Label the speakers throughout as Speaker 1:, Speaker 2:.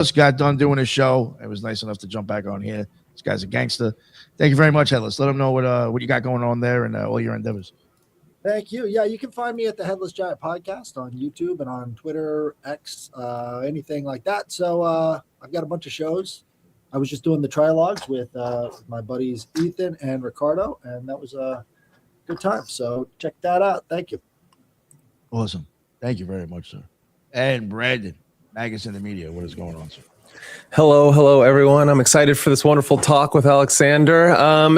Speaker 1: just got done doing a show. It was nice enough to jump back on here. This guy's a gangster. Thank you very much, Headless. Let him know what you got going on there and all your endeavors.
Speaker 2: Thank you. Yeah, you can find me at the Headless Giant Podcast on YouTube and on Twitter, X, anything like that. So I've got a bunch of shows. I was just doing the trilogues with my buddies Ethan and Ricardo, and that was a good time. So check that out. Thank you.
Speaker 1: Awesome. Thank you very much, sir. And Brandon, Magus in the Media, what is going on, sir?
Speaker 3: Hello, everyone. I'm excited for this wonderful talk with Aleksander.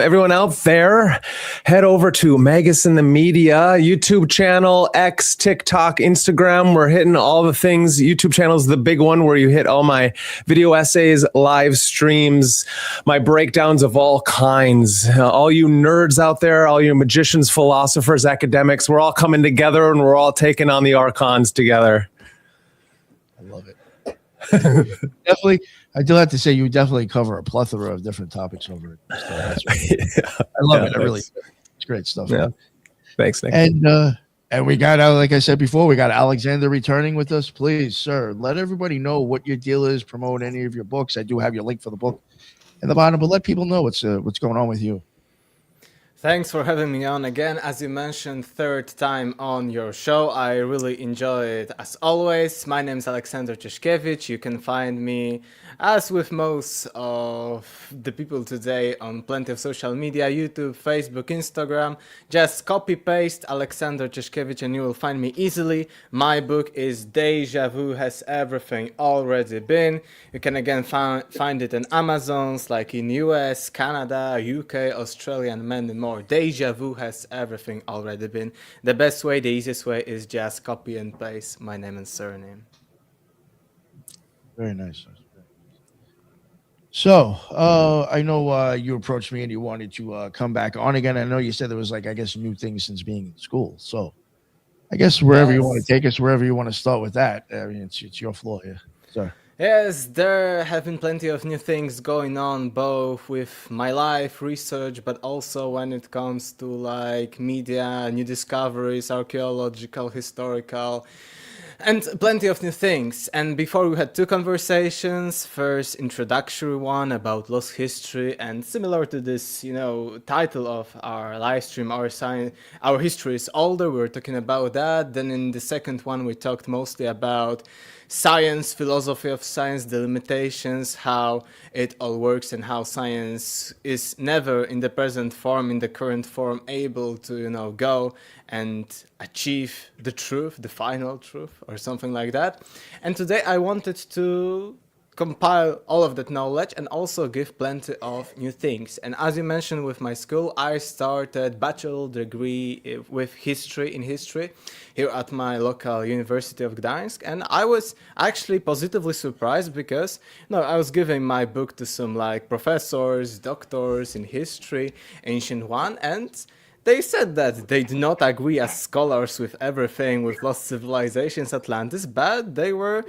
Speaker 3: Everyone out there, head over to Magus in the Media, YouTube channel, X, TikTok, Instagram. We're hitting all the things. YouTube channel is the big one where you hit all my video essays, live streams, my breakdowns of all kinds. All you nerds out there, all you magicians, philosophers, academics, we're all coming together and we're all taking on the archons together.
Speaker 1: I love it. Definitely, I do have to say you definitely cover a plethora of different topics over it. So I love it. I really, it's great stuff.
Speaker 3: Yeah. Thanks, Nick.
Speaker 1: And we got, like I said before, we got Aleksander returning with us. Please, sir, let everybody know what your deal is. Promote any of your books. I do have your link for the book in the bottom, but let people know what's going on with you.
Speaker 4: Thanks for having me on again. As you mentioned, third time on your show. I really enjoy it as always. My name is Aleksander Czezkiewicz. You can find me, as with most of the people today, on plenty of social media, YouTube, Facebook, Instagram. Just copy paste Aleksander Czezkiewicz and you will find me easily. My book is Deja Vu Has Everything Already Been. You can again find it in Amazons, like in US, Canada, UK, Australia, and many more. Deja Vu Has Everything Already Been. The best way, the easiest way is just copy and paste my name and surname.
Speaker 1: Very nice. So, I know you approached me and you wanted to come back on again. I know you said there was, like, I guess, new things since being in school. So, I guess wherever you want to take us, wherever you want to start with that, I mean, it's your floor here. Sorry.
Speaker 4: Yes, there have been plenty of new things going on, both with my life, research, but also when it comes to like media, new discoveries, archaeological, historical, and plenty of new things. And before we had two conversations, first introductory one about lost history, and similar to this, title of our live stream, our history is older, we were talking about that. Then in the second one, we talked mostly about science, philosophy of science, the limitations, how it all works, and how science is never in the present form, in the current form, able to, go and achieve the truth, the final truth, or something like that. And today I wanted to compile all of that knowledge and also give plenty of new things. And as you mentioned with my school, I started bachelor degree with history here at my local University of Gdańsk. And I was actually positively surprised because I was giving my book to some like professors, doctors in history, ancient one, and they said that they did not agree as scholars with everything with lost civilizations, Atlantis, but they were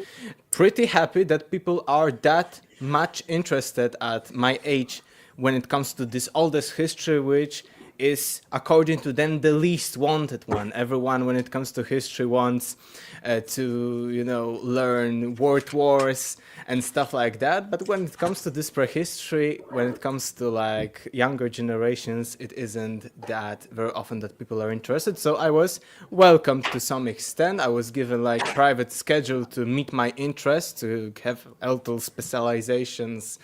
Speaker 4: pretty happy that people are that much interested at my age when it comes to this oldest history, which is, according to them, the least wanted one. Everyone, when it comes to history, wants to, learn world wars and stuff like that. But when it comes to this prehistory, when it comes to like younger generations, it isn't that very often that people are interested. So I was welcomed to some extent. I was given like private schedule to meet my interests, to have little specializations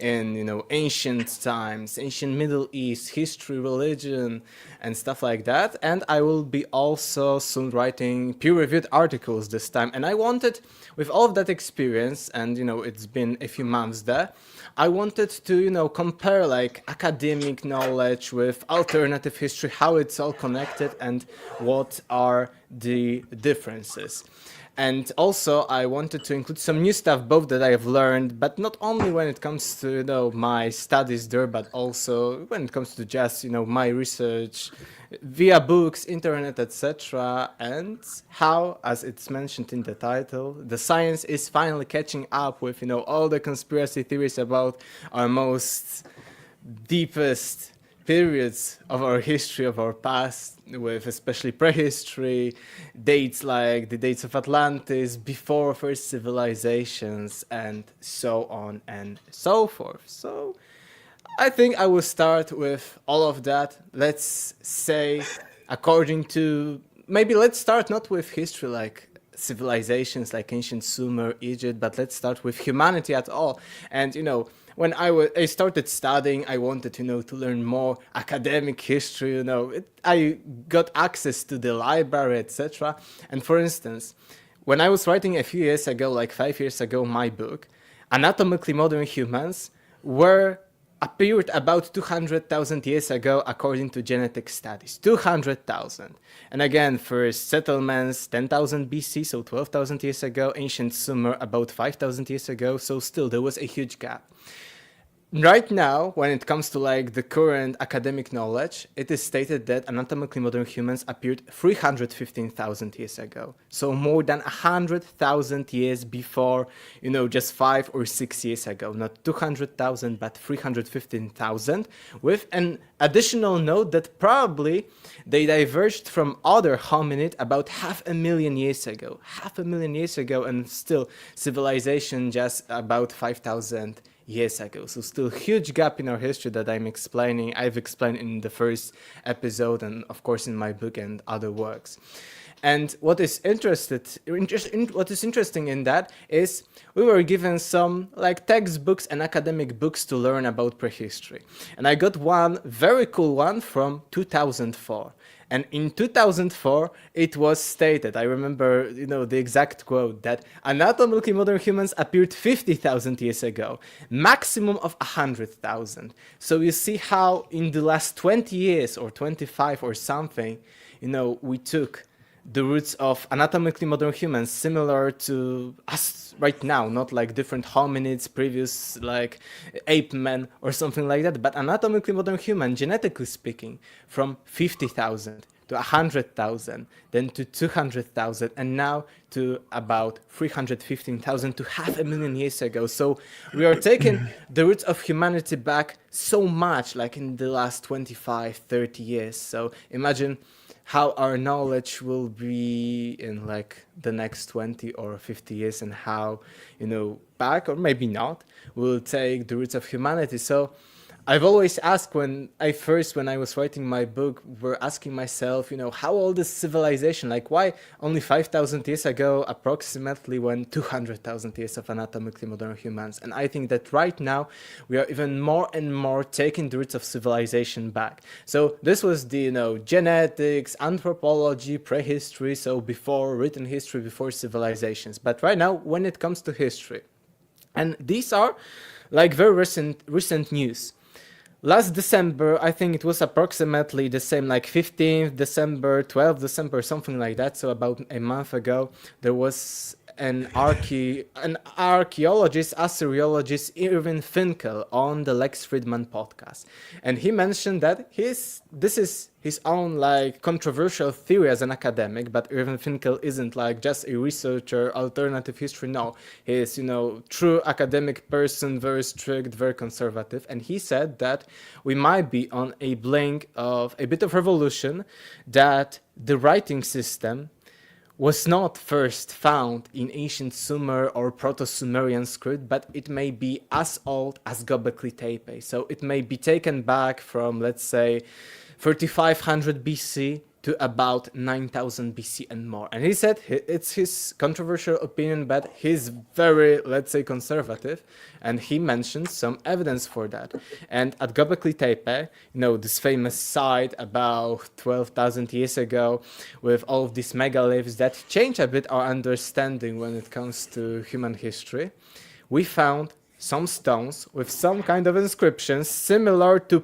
Speaker 4: in ancient times, ancient Middle East, history, religion, and stuff like that. And I will be also soon writing peer-reviewed articles this time. And I wanted, with all of that experience, and it's been a few months there, I wanted to compare like academic knowledge with alternative history, how it's all connected, and what are the differences. And also, I wanted to include some new stuff, both that I have learned, but not only when it comes to my studies there, but also when it comes to just my research via books, internet, etc. And how, as it's mentioned in the title, the science is finally catching up with all the conspiracy theories about our most deepest periods of our history, of our past, with especially prehistory, dates like the dates of Atlantis, before first civilizations, and so on and so forth. So I think I will start with all of that. Let's say, according to, maybe let's start not with history like civilizations like ancient Sumer, Egypt, but let's start with humanity at all. And when I started studying, I wanted to learn more academic history. I got access to the library, etc. And for instance, when I was writing a few years ago, like 5 years ago, my book, Anatomically Modern Humans were appeared about 200,000 years ago according to genetic studies. 200,000. And again, first settlements 10,000 BC, so 12,000 years ago. Ancient Sumer about 5,000 years ago, so still there was a huge gap. Right now, when it comes to like the current academic knowledge, it is stated that anatomically modern humans appeared 315,000 years ago. So more than 100,000 years before, just 5 or 6 years ago. Not 200,000, but 315,000, with an additional note that probably they diverged from other hominid about 500,000 years ago. 500,000 years ago, and still civilization just about 5,000 years ago. So still huge gap in our history that I've explained in the first episode, and of course in my book and other works. And what is interesting in that is we were given some like textbooks and academic books to learn about prehistory. And I got one very cool one from 2004. And in 2004, it was stated, I remember, the exact quote, that anatomically modern humans appeared 50,000 years ago, maximum of 100,000. So you see how in the last 20 years or 25 or something, we took the roots of anatomically modern humans similar to us right now, not like different hominids, previous like ape men or something like that, but anatomically modern human, genetically speaking, from 50,000 to 100,000, then to 200,000, and now to about 315,000 to 500,000 years ago. So we are taking the roots of humanity back so much, like in the last 25, 30 years. So imagine how our knowledge will be in like the next 20 or 50 years, and how, back, or maybe not, we'll take the roots of humanity. So I've always asked when I was writing my book, were asking myself, how old is civilization? Like why only 5,000 years ago, approximately, when 200,000 years of anatomically modern humans? And I think that right now we are even more and more taking the roots of civilization back. So this was the, genetics, anthropology, prehistory, so before written history, before civilizations. But right now, when it comes to history, and these are like very recent news. Last December, I think it was approximately the same, like 15th December, 12th December, something like that. So about a month ago, there was an archaeologist, Assyriologist, Irvin Finkel, on the Lex Friedman podcast. And he mentioned that this is his own like controversial theory as an academic, but Irvin Finkel isn't like just a researcher, alternative history. No, he is, true academic person, very strict, very conservative. And he said that we might be on a blink of a bit of revolution, that the writing system was not first found in ancient Sumer or Proto-Sumerian script, but it may be as old as Göbekli Tepe. So it may be taken back from, let's say, 3500 BC to about 9000 BC and more. And he said it's his controversial opinion, but he's very, let's say, conservative, and he mentioned some evidence for that. And at Göbekli Tepe, this famous site about 12,000 years ago, with all of these megaliths that change a bit our understanding when it comes to human history, we found some stones with some kind of inscriptions similar to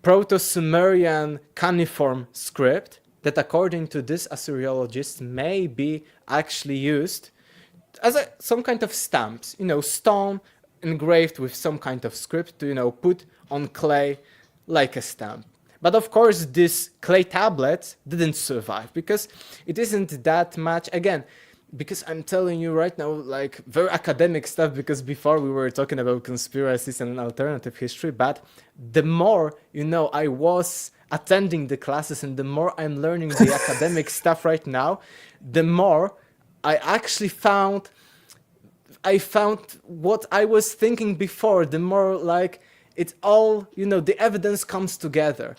Speaker 4: Proto-Sumerian cuneiform script that, according to this Assyriologist, may be actually used as some kind of stamps, stone engraved with some kind of script to, put on clay like a stamp. But of course, these clay tablets didn't survive because it isn't that much. Again, because I'm telling you right now, like very academic stuff, because before we were talking about conspiracies and alternative history, but the more, I was attending the classes and the more I'm learning the academic stuff right now, the more I actually found what I was thinking before, the more like it all, the evidence comes together.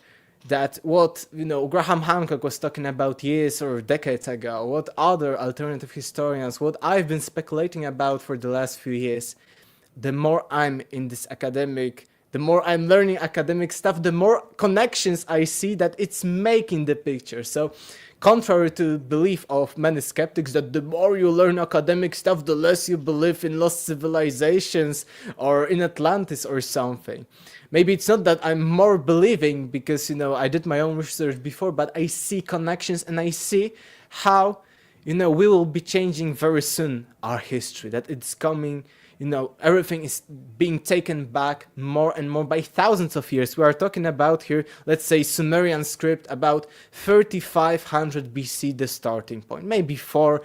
Speaker 4: That what, Graham Hancock was talking about years or decades ago, what other alternative historians, what I've been speculating about for the last few years, the more I'm in this academic, the more I'm learning academic stuff, the more connections I see that it's making the picture. So contrary to belief of many skeptics that the more you learn academic stuff, the less you believe in lost civilizations or in Atlantis or something. Maybe it's not that I'm more believing because, I did my own research before, but I see connections and I see how, we will be changing very soon our history, that it's coming, everything is being taken back more and more by thousands of years. We are talking about here, let's say Sumerian script, about 3500 BC, the starting point, maybe 4000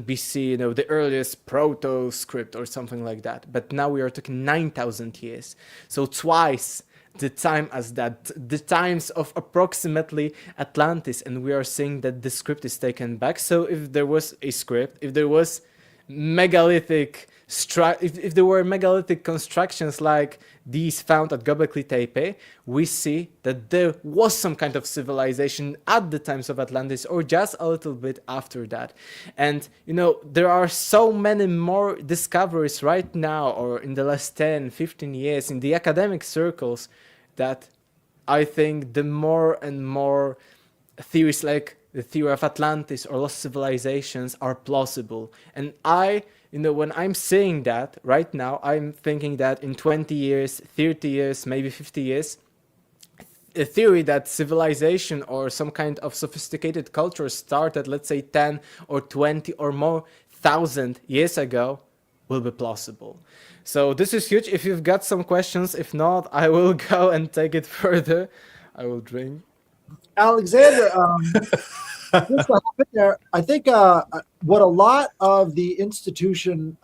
Speaker 4: BC, the earliest proto script or something like that. But now we are talking 9000 years. So twice the time as that, the times of approximately Atlantis. And we are saying that the script is taken back. So if there was a script, if there was megalithic if there were megalithic constructions like these found at Göbekli Tepe, we see that there was some kind of civilization at the times of Atlantis or just a little bit after that. And there are so many more discoveries right now or in the last 10, 15 years in the academic circles that I think the more and more theories like the theory of Atlantis or lost civilizations are plausible. And when I'm saying that right now, I'm thinking that in 20 years, 30 years, maybe 50 years, a theory that civilization or some kind of sophisticated culture started, let's say 10 or 20 or more thousand years ago, will be plausible. So this is huge. If you've got some questions, if not, I will go and take it further. I will drink.
Speaker 2: Alexander, just to hop in there, I think what a lot of the institution,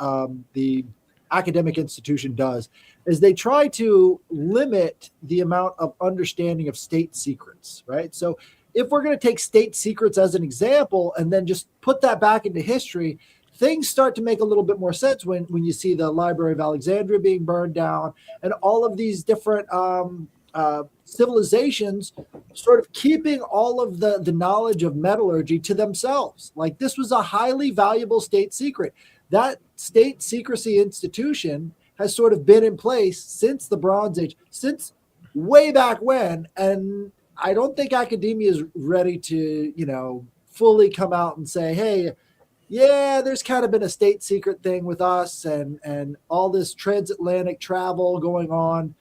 Speaker 2: the academic institution does is they try to limit the amount of understanding of state secrets, right? So if we're going to take state secrets as an example and then just put that back into history, things start to make a little bit more sense when you see the Library of Alexandria being burned down and all of these different civilizations sort of keeping all of the knowledge of metallurgy to themselves. Like this was a highly valuable state secret. That state secrecy institution has sort of been in place since the Bronze Age, since way back when. And I don't think academia is ready to, fully come out and say, hey, yeah, there's kind of been a state secret thing with us and all this transatlantic travel going on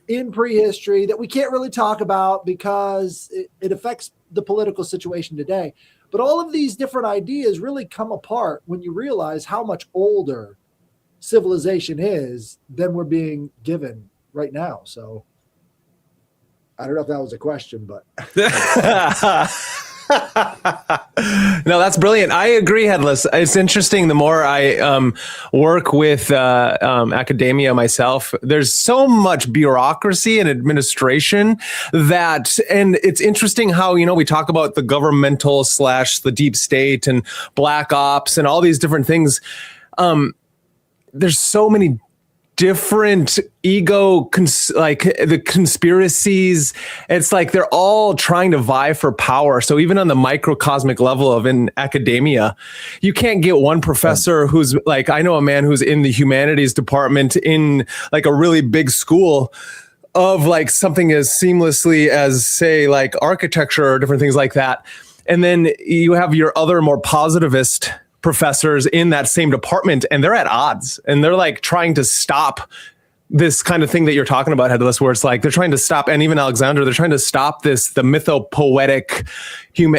Speaker 2: in prehistory that we can't really talk about because it affects the political situation today. But all of these different ideas really come apart when you realize how much older civilization is than we're being given right now. So I don't know if that was a question, but
Speaker 3: no, that's brilliant. I agree, Headless. It's interesting. The more I work with academia myself, there's so much bureaucracy and administration and it's interesting how, we talk about the governmental / the deep state and black ops and all these different things. There's so many different the conspiracies. It's like they're all trying to vie for power. So even on the microcosmic level of in academia, you can't get one professor who's like, I know a man who's in the humanities department in like a really big school of like something as seamlessly as say like architecture or different things like that. And then you have your other more positivist professors in that same department, and they're at odds, and they're like trying to stop this kind of thing that you're talking about, Headless, where it's like they're trying to stop, and even Alexander, they're trying to stop the mythopoetic,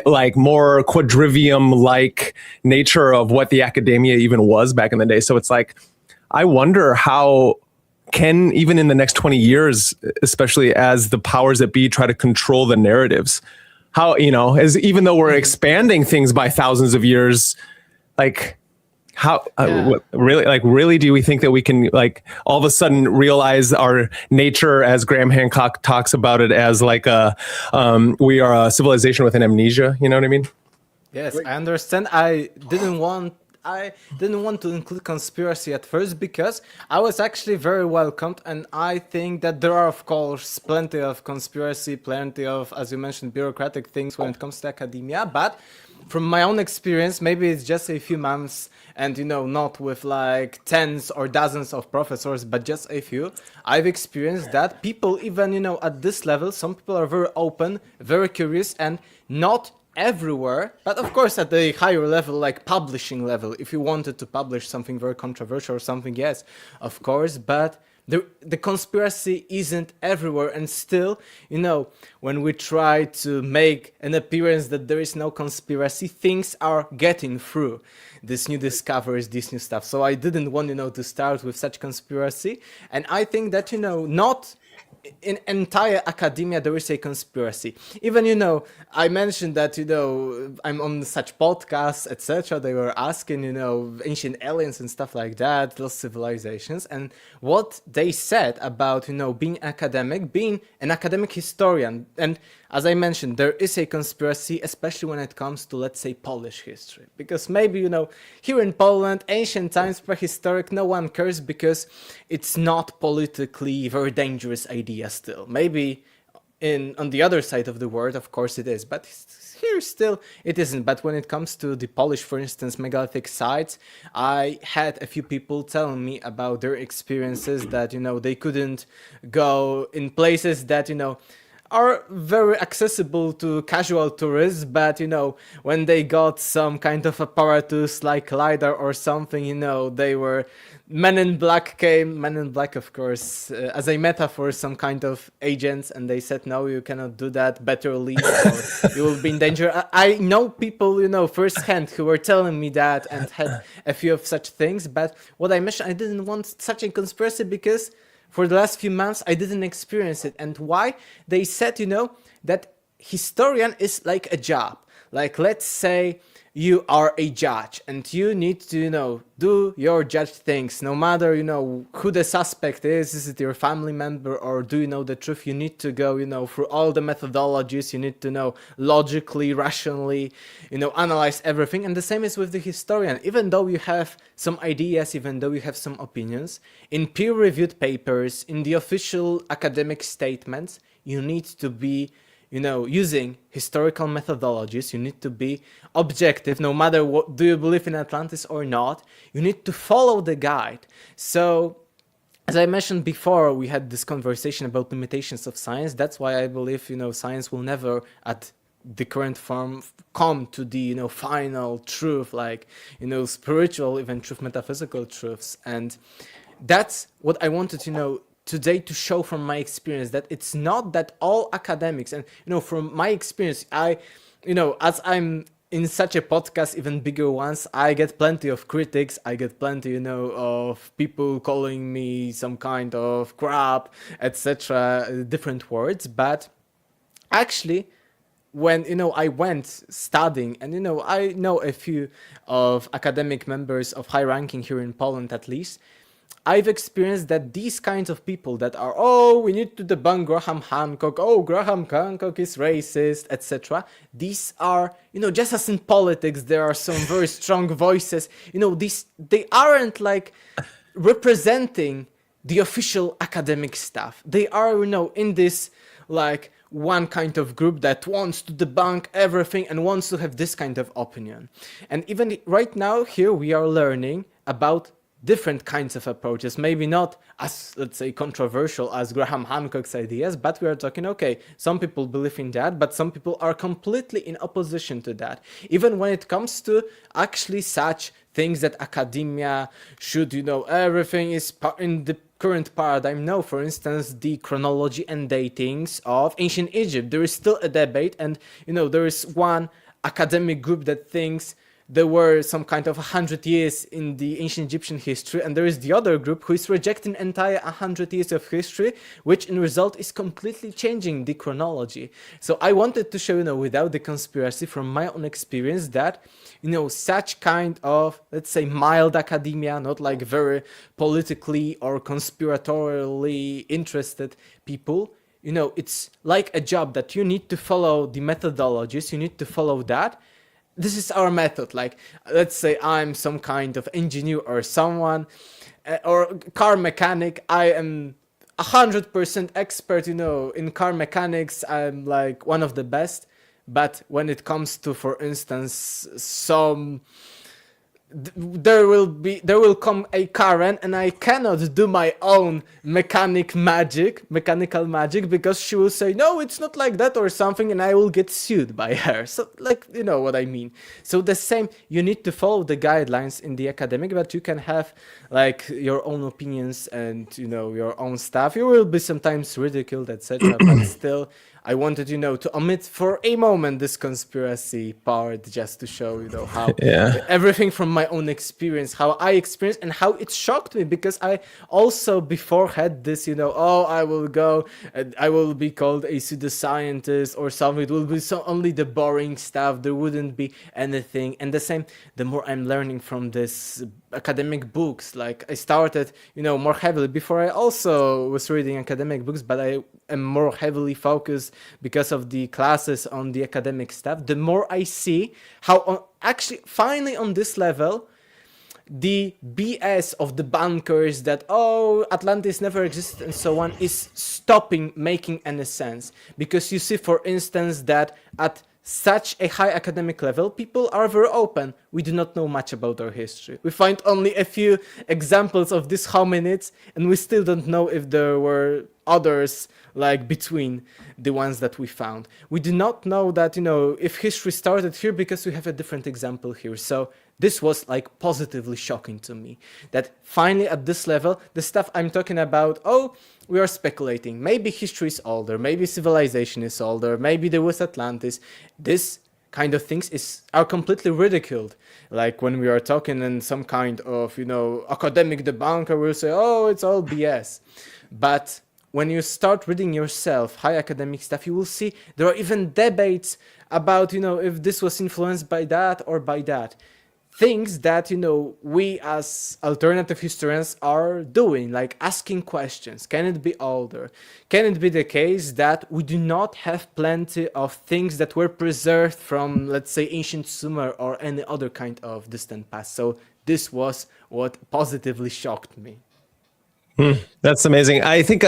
Speaker 3: like more quadrivium-like nature of what the academia even was back in the day. So it's like, I wonder how can, even in the next 20 years, especially as the powers that be try to control the narratives, how, as even though we're expanding things by thousands of years, Like, how
Speaker 4: Yeah.
Speaker 3: really do we think that we can like all of a sudden realize our nature, as Graham Hancock talks about it, as like we are a civilization with an amnesia? You know what I mean?
Speaker 4: Yes, I understand. I didn't want to include conspiracy at first because I was actually very welcomed, and I think that there are, of course, plenty of conspiracy, plenty of, as you mentioned, bureaucratic things when it comes to academia. But from my own experience, maybe it's just a few months, and not with like tens or dozens of professors, but just a few. I've experienced that people, even at this level, some people are very open, very curious, and not everywhere, but of course at the higher level, like publishing level, if you wanted to publish something very controversial or something, yes, of course, but the conspiracy isn't everywhere. And still, when we try to make an appearance that there is no conspiracy, things are getting through, these new discoveries, this new stuff. So I didn't want to start with such conspiracy. And I think that not in entire academia there is a conspiracy. Even I mentioned that I'm on such podcasts, etc. They were asking ancient aliens and stuff like that, lost civilizations, and what they said about being an academic historian. And as I mentioned, there is a conspiracy, especially when it comes to, let's say, Polish history, because maybe here in Poland, ancient times, prehistoric, no one cares because it's not politically very dangerous idea still. Maybe on the other side of the world, of course it is, but here still it isn't. But when it comes to the Polish, for instance, megalithic sites, I had a few people telling me about their experiences that they couldn't go in places that are very accessible to casual tourists, but when they got some kind of apparatus like LiDAR or something, they were Men in Black came, Men in Black, of course, as a metaphor, some kind of agents, and they said, no, you cannot do that, better leave, or you will be in danger. I know people, firsthand who were telling me that and had a few of such things, but what I mentioned, I didn't want such a conspiracy because for the last few months, I didn't experience it. And why? They said, that historian is like a job. Like, let's say you are a judge and you need to, do your judge things, no matter, who the suspect is it your family member, or do you know the truth? You need to go, through all the methodologies, you need to know logically, rationally, analyze everything. And the same is with the historian. Even though you have some ideas, even though you have some opinions, in peer-reviewed papers, in the official academic statements, you need to be using historical methodologies. You need to be objective, no matter what, do you believe in Atlantis or not, you need to follow the guide. So, as I mentioned before, we had this conversation about limitations of science. That's why I believe, science will never, at the current form, come to the, final truth, like, spiritual, even truth, metaphysical truths. And that's what I wanted to today to show from my experience, that it's not that all academics, and from my experience, I as I'm in such a podcast, even bigger ones, I get plenty of critics, I get plenty of people calling me some kind of crap, etc., different words. But actually, when I went studying, and I know a few of academic members of high ranking here in Poland, at least, I've experienced that these kinds of people that are, we need to debunk Graham Hancock, Graham Hancock is racist, etc. These are, just as in politics, there are some very strong voices, they aren't like representing the official academic stuff. They are, in this like one kind of group that wants to debunk everything and wants to have this kind of opinion. And even right now, here we are learning about different kinds of approaches, maybe not as, let's say, controversial as Graham Hancock's ideas, but we are talking, okay, some people believe in that, but some people are completely in opposition to that. Even when it comes to actually such things that academia should, everything is in the current paradigm. No, for instance, the chronology and datings of ancient Egypt, there is still a debate, and, there is one academic group that thinks there were some kind of 100 years in the ancient Egyptian history, and there is the other group who is rejecting entire 100 years of history, which in result is completely changing the chronology. So I wanted to show, without the conspiracy, from my own experience, that such kind of, let's say, mild academia, not like very politically or conspiratorially interested people, it's like a job that you need to follow the methodologies, you need to follow that. This is our method. Like, let's say I'm some kind of engineer or someone, or car mechanic. I am 100% expert, in car mechanics. I'm like one of the best. But when it comes to, for instance, there will come a Karen, and I cannot do my own mechanical magic, because she will say, no, it's not like that or something, and I will get sued by her. So, like, you know what I mean. So the same, you need to follow the guidelines in the academic, but you can have like your own opinions and, your own stuff. You will be sometimes ridiculed, etc. But still, I wanted, to omit for a moment this conspiracy part, just to show, how everything from my own experience, how I experienced and how it shocked me, because I also before had this, I will go, I will be called a pseudoscientist or something. It will be only the boring stuff. There wouldn't be anything. And the same, the more I'm learning from this academic books, like I started, more heavily. Before I also was reading academic books, but I am more heavily focused because of the classes on the academic stuff. The more I see how actually finally on this level, the BS of the bankers that, Atlantis never existed and so on, is stopping making any sense. Because you see, for instance, that at such a high academic level, people are very open. We do not know much about our history. We find only a few examples of these hominids, and we still don't know if there were others like between the ones that we found. We do not know that, if history started here, because we have a different example here. So this was like positively shocking to me, that finally at this level, the stuff I'm talking about, we are speculating. Maybe history is older, maybe civilization is older, maybe there was Atlantis. This kind of things are completely ridiculed. Like when we are talking in some kind of, academic debunker will say, it's all BS. But when you start reading yourself high academic stuff, you will see there are even debates about, if this was influenced by that or by that. Things that, we as alternative historians are doing, like asking questions. Can it be older? Can it be the case that we do not have plenty of things that were preserved from, let's say, ancient Sumer or any other kind of distant past? So this was what positively shocked me.
Speaker 3: That's amazing. I think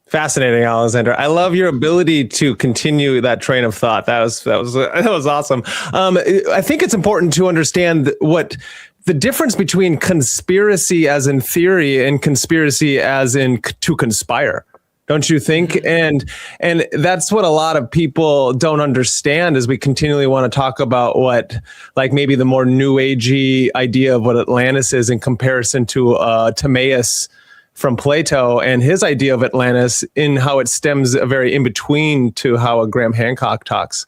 Speaker 3: fascinating, Alexander. I love your ability to continue that train of thought. That was awesome. I think it's important to understand what the difference between conspiracy as in theory and conspiracy as in to conspire. Don't you think? And that's what a lot of people don't understand, is we continually want to talk about what, like, maybe the more new agey idea of what Atlantis is in comparison to Timaeus from Plato and his idea of Atlantis, in how it stems very in between to how a Graham Hancock talks.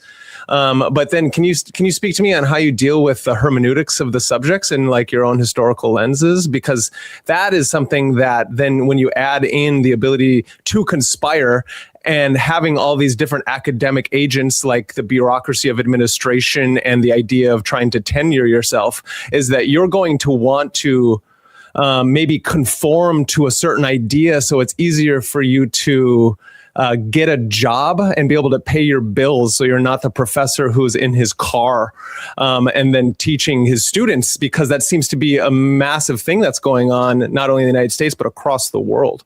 Speaker 3: But then can you speak to me on how you deal with the hermeneutics of the subjects and like your own historical lenses? Because that is something that then when you add in the ability to conspire and having all these different academic agents, like the bureaucracy of administration and the idea of trying to tenure yourself, is that you're going to want to maybe conform to a certain idea, so it's easier for you to get a job and be able to pay your bills, so you're not the professor who's in his car and then teaching his students, because that seems to be a massive thing that's going on, not only in the United States, but across the world.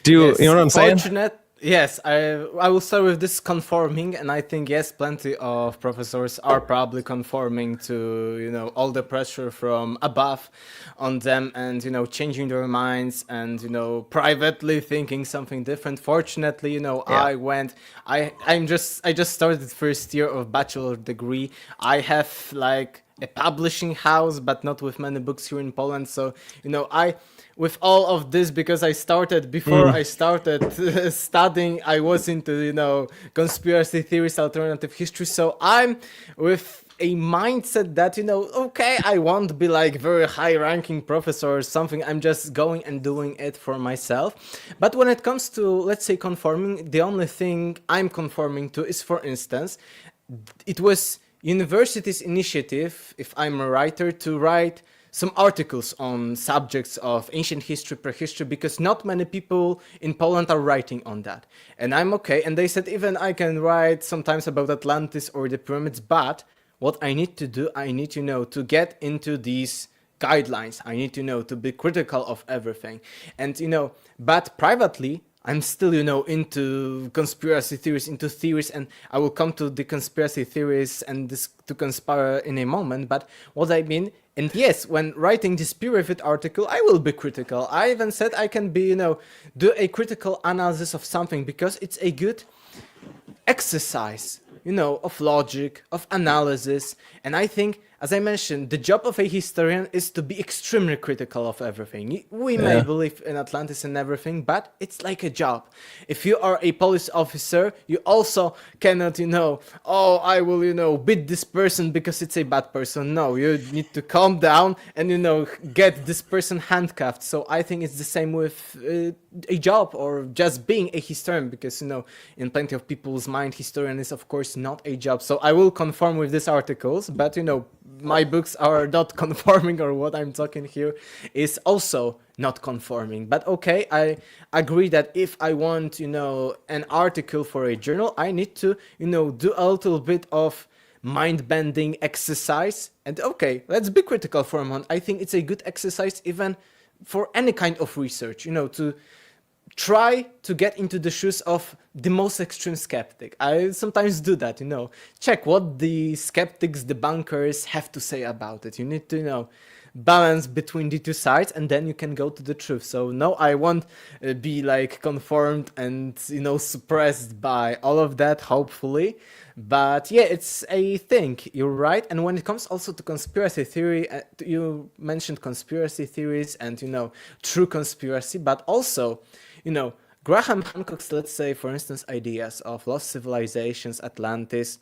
Speaker 3: You know what I'm saying?
Speaker 4: Yes, I will start with this conforming, and I think, yes, plenty of professors are probably conforming to, all the pressure from above on them and, changing their minds and, privately thinking something different. Fortunately, I just started first year of bachelor degree. I have like a publishing house, but not with many books here in Poland. So, with all of this, because I started before I started studying, I was into, conspiracy theories, alternative history. So I'm with a mindset that, okay, I won't be like very high ranking professor or something. I'm just going and doing it for myself. But when it comes to, let's say, conforming, the only thing I'm conforming to is, for instance, it was university's initiative, if I'm a writer, to write some articles on subjects of ancient history, prehistory, because not many people in Poland are writing on that. And I'm okay. And they said even I can write sometimes about Atlantis or the pyramids, but what I need to do, I need to get into these guidelines. I need to be critical of everything. And, but privately, I'm still, into conspiracy theories, into theories, and I will come to the conspiracy theories and this to conspire in a moment. But what I mean, and yes, when writing this peer-reviewed article, I will be critical. I even said I can be, do a critical analysis of something because it's a good exercise, of logic, of analysis. And I think, as I mentioned, the job of a historian is to be extremely critical of everything. We may believe in Atlantis and everything, but it's like a job. If you are a police officer, you also cannot, oh, I will, beat this person because it's a bad person. No, you need to calm down and, get this person handcuffed. So I think it's the same with a job or just being a historian because, in plenty of people's mind, historian is, of course, not a job. So I will conform with these articles, but, my books are not conforming, or what I'm talking here is also not conforming. But okay, I agree that if I want, an article for a journal, I need to, do a little bit of mind-bending exercise. And okay, let's be critical for a moment. I think it's a good exercise even for any kind of research, to try to get into the shoes of the most extreme skeptic. I sometimes do that, check what the skeptics, debunkers have to say about it. You need to, balance between the two sides, and then you can go to the truth. So no, I won't be like conformed and, suppressed by all of that, hopefully. But yeah, it's a thing, you're right. And when it comes also to conspiracy theory, you mentioned conspiracy theories and, true conspiracy, but also, Graham Hancock's, let's say, for instance, ideas of lost civilizations, Atlantis,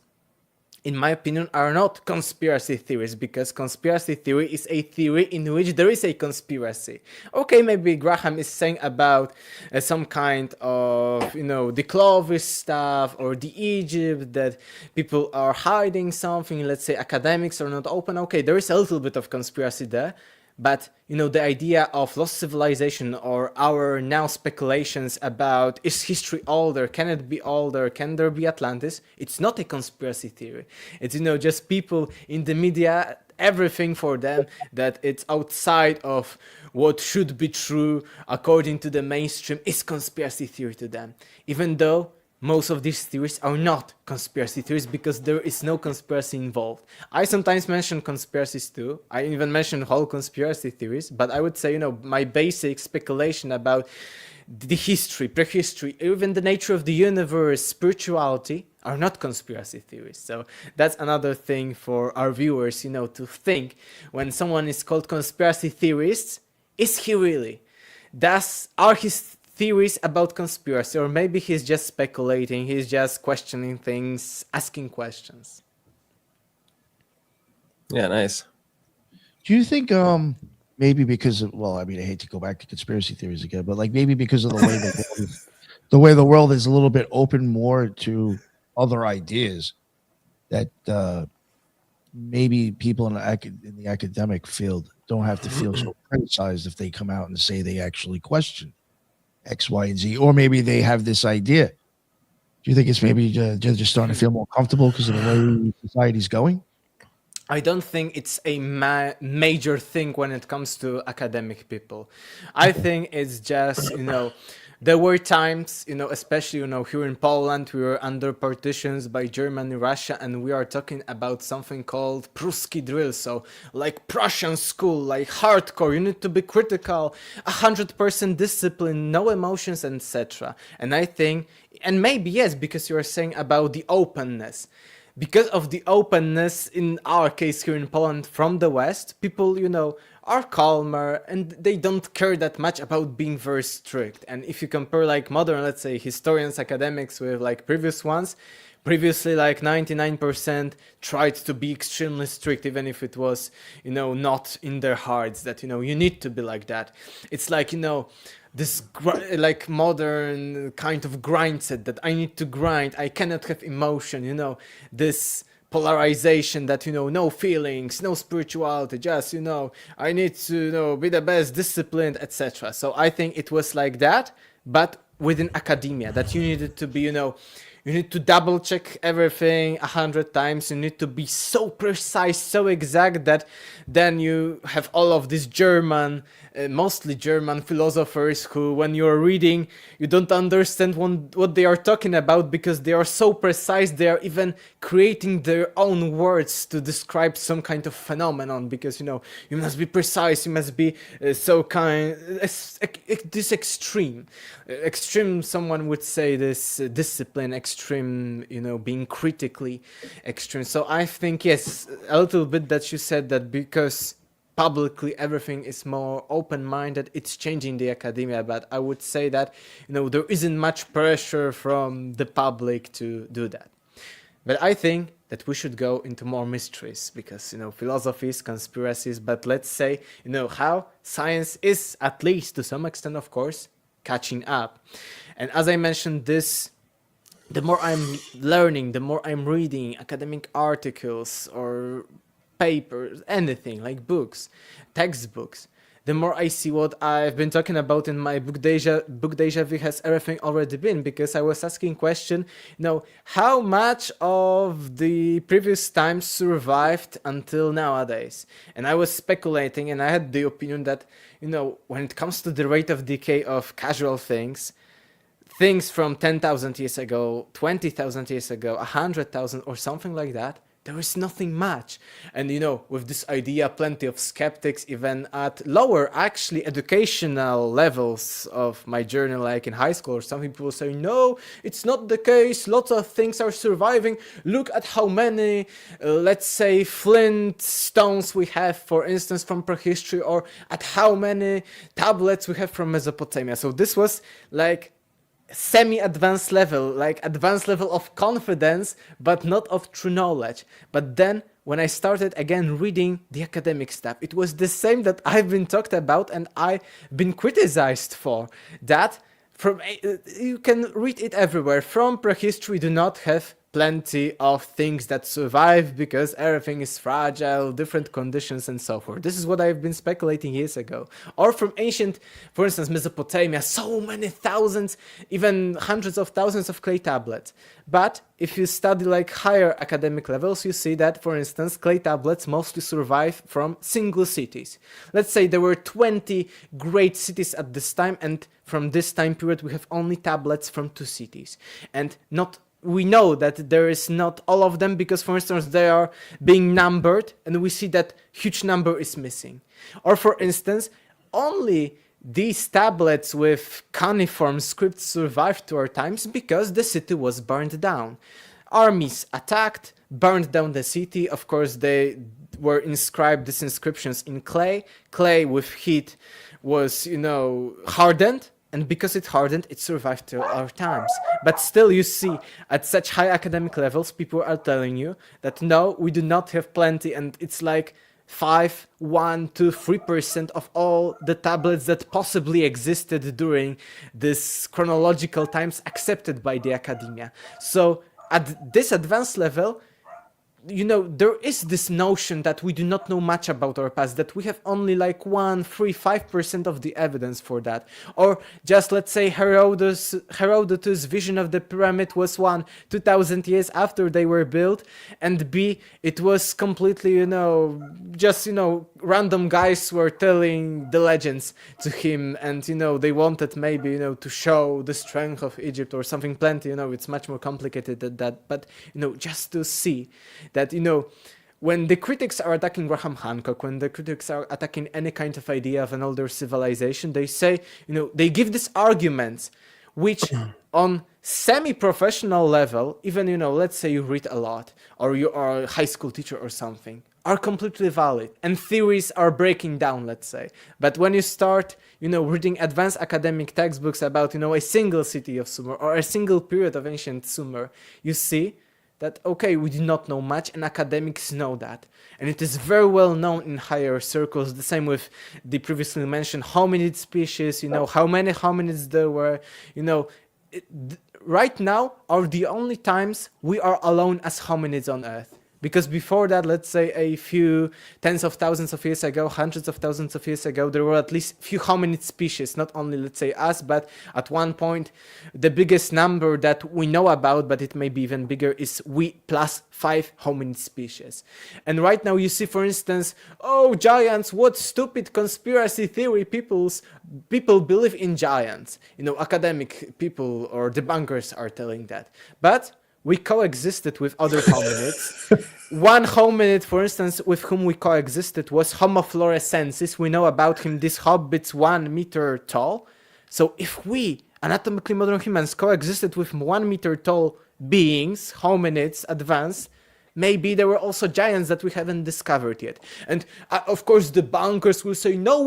Speaker 4: in my opinion, are not conspiracy theories, because conspiracy theory is a theory in which there is a conspiracy. Okay, maybe Graham is saying about some kind of, the Clovis stuff or the Egypt, that people are hiding something, let's say academics are not open. Okay, there is a little bit of conspiracy there. But, the idea of lost civilization or our now speculations about is history older, can it be older, can there be Atlantis? It's not a conspiracy theory. It's, just people in the media, everything for them that it's outside of what should be true according to the mainstream is conspiracy theory to them. Even though most of these theories are not conspiracy theories because there is no conspiracy involved. I sometimes mention conspiracies too. I even mention whole conspiracy theories, but I would say, my basic speculation about the history, prehistory, even the nature of the universe, spirituality, are not conspiracy theories. So that's another thing for our viewers, to think when someone is called conspiracy theorist, is he really? Are his theories about conspiracy, or maybe he's just speculating, he's just questioning things, asking questions?
Speaker 3: Yeah, nice.
Speaker 1: Do you think maybe because of, well, I mean, I hate to go back to conspiracy theories again, but like maybe because of the way the world is a little bit open more to other ideas, that maybe people in the academic field don't have to feel so criticized if they come out and say they actually question X, Y, and Z, or maybe they have this idea. Do you think it's maybe just starting to feel more comfortable because of the way society's going?
Speaker 4: I don't think it's a major thing when it comes to academic people. I think it's just, there were times, especially, here in Poland, we were under partitions by Germany, Russia, and we are talking about something called Pruski drill. So like Prussian school, like hardcore, you need to be critical, 100% discipline, no emotions, etc. And I think, and maybe yes, because you are saying about the openness. Because of the openness, in our case here in Poland, from the West, people, are calmer and they don't care that much about being very strict. And if you compare like modern, let's say, historians, academics with like previous ones, previously like 99% tried to be extremely strict, even if it was, not in their hearts that, you need to be like that. It's like, this like modern kind of grind set that I need to grind, I cannot have emotion, this polarization that, no feelings, no spirituality, just, I need to, be the best, disciplined, etc. So I think it was like that, but within academia, that you needed to be, you need to double check everything 100 times. You need to be so precise, so exact that then you have all of these mostly German philosophers who, when you're reading, you don't understand what they are talking about because they are so precise. They are even creating their own words to describe some kind of phenomenon because, you must be precise. You must be so kind. This extreme, someone would say this discipline, extreme, being critically extreme. So I think, yes, a little bit that you said that because publicly everything is more open-minded, it's changing the academia, but I would say that, there isn't much pressure from the public to do that. But I think that we should go into more mysteries because, philosophies, conspiracies, but let's say, how science is, at least to some extent, of course, catching up. And as I mentioned, the more I'm learning, the more I'm reading academic articles or papers, anything like books, textbooks, the more I see what I've been talking about in my book Deja Vu has everything already been, because I was asking question, how much of the previous times survived until nowadays? And I was speculating, and I had the opinion that, when it comes to the rate of decay of casual things from 10,000 years ago, 20,000 years ago, 100,000 or something like that, there is nothing much. And with this idea, plenty of skeptics, even at lower actually educational levels of my journey, like in high school or something, people say, no, it's not the case, lots of things are surviving, look at how many, let's say, flint stones we have, for instance, from prehistory, or at how many tablets we have from Mesopotamia. So this was like semi-advanced level, like advanced level of confidence, but not of true knowledge. But then when I started again reading the academic stuff, it was the same that I've been talked about and I've been criticized for. That you can read it everywhere. From prehistory, do not have plenty of things that survive because everything is fragile, different conditions and so forth. This is what I've been speculating years ago. Or from ancient, for instance, Mesopotamia, so many thousands, even hundreds of thousands of clay tablets. But if you study like higher academic levels, you see that, for instance, clay tablets mostly survive from single cities. Let's say there were 20 great cities at this time, and from this time period we have only tablets from 2 cities. And we know that there is not all of them because, for instance, they are being numbered and we see that huge number is missing. Or, for instance, only these tablets with cuneiform scripts survived to our times because the city was burned down. Armies attacked, burned down the city. Of course, they were inscribed, these inscriptions, in clay. Clay with heat was, hardened. And because it hardened, it survived till our times. But still, you see, at such high academic levels, people are telling you that no, we do not have plenty, and it's like 5, 1, 2, 3% of all the tablets that possibly existed during this chronological times accepted by the academia. So at this advanced level, there is this notion that we do not know much about our past, that we have only like 1, 3, 5% of the evidence for that. Or just, let's say, Herodotus' vision of the pyramid was 1, 2,000 years after they were built, and B, it was completely, just, random guys were telling the legends to him, and, they wanted maybe, to show the strength of Egypt or something plenty, it's much more complicated than that, but, just to see that, when the critics are attacking Graham Hancock, when the critics are attacking any kind of idea of an older civilization, they say, they give these arguments, which on semi-professional level, even, let's say you read a lot, or you are a high school teacher or something, are completely valid, and theories are breaking down, let's say. But when you start, reading advanced academic textbooks about, a single city of Sumer, or a single period of ancient Sumer, you see that, okay, we do not know much, and academics know that. And it is very well known in higher circles, the same with the previously mentioned hominid species, how many hominids there were, right now are the only times we are alone as hominids on Earth. Because before that, let's say a few tens of thousands of years ago, hundreds of thousands of years ago, there were at least few hominid species, not only, let's say, us, but at one point, the biggest number that we know about, but it may be even bigger, is we plus 5 hominid species. And right now you see, for instance, oh, giants, what stupid conspiracy theory, people believe in giants. Academic people or debunkers are telling that. But we coexisted with other hominids. One hominid, for instance, with whom we coexisted was Homo florescensis. We know about him, this hobbit's 1 meter tall. So if we, anatomically modern humans, coexisted with 1 meter tall beings, hominids, advanced, maybe there were also giants that we haven't discovered yet. And of course, the debunkers will say, no,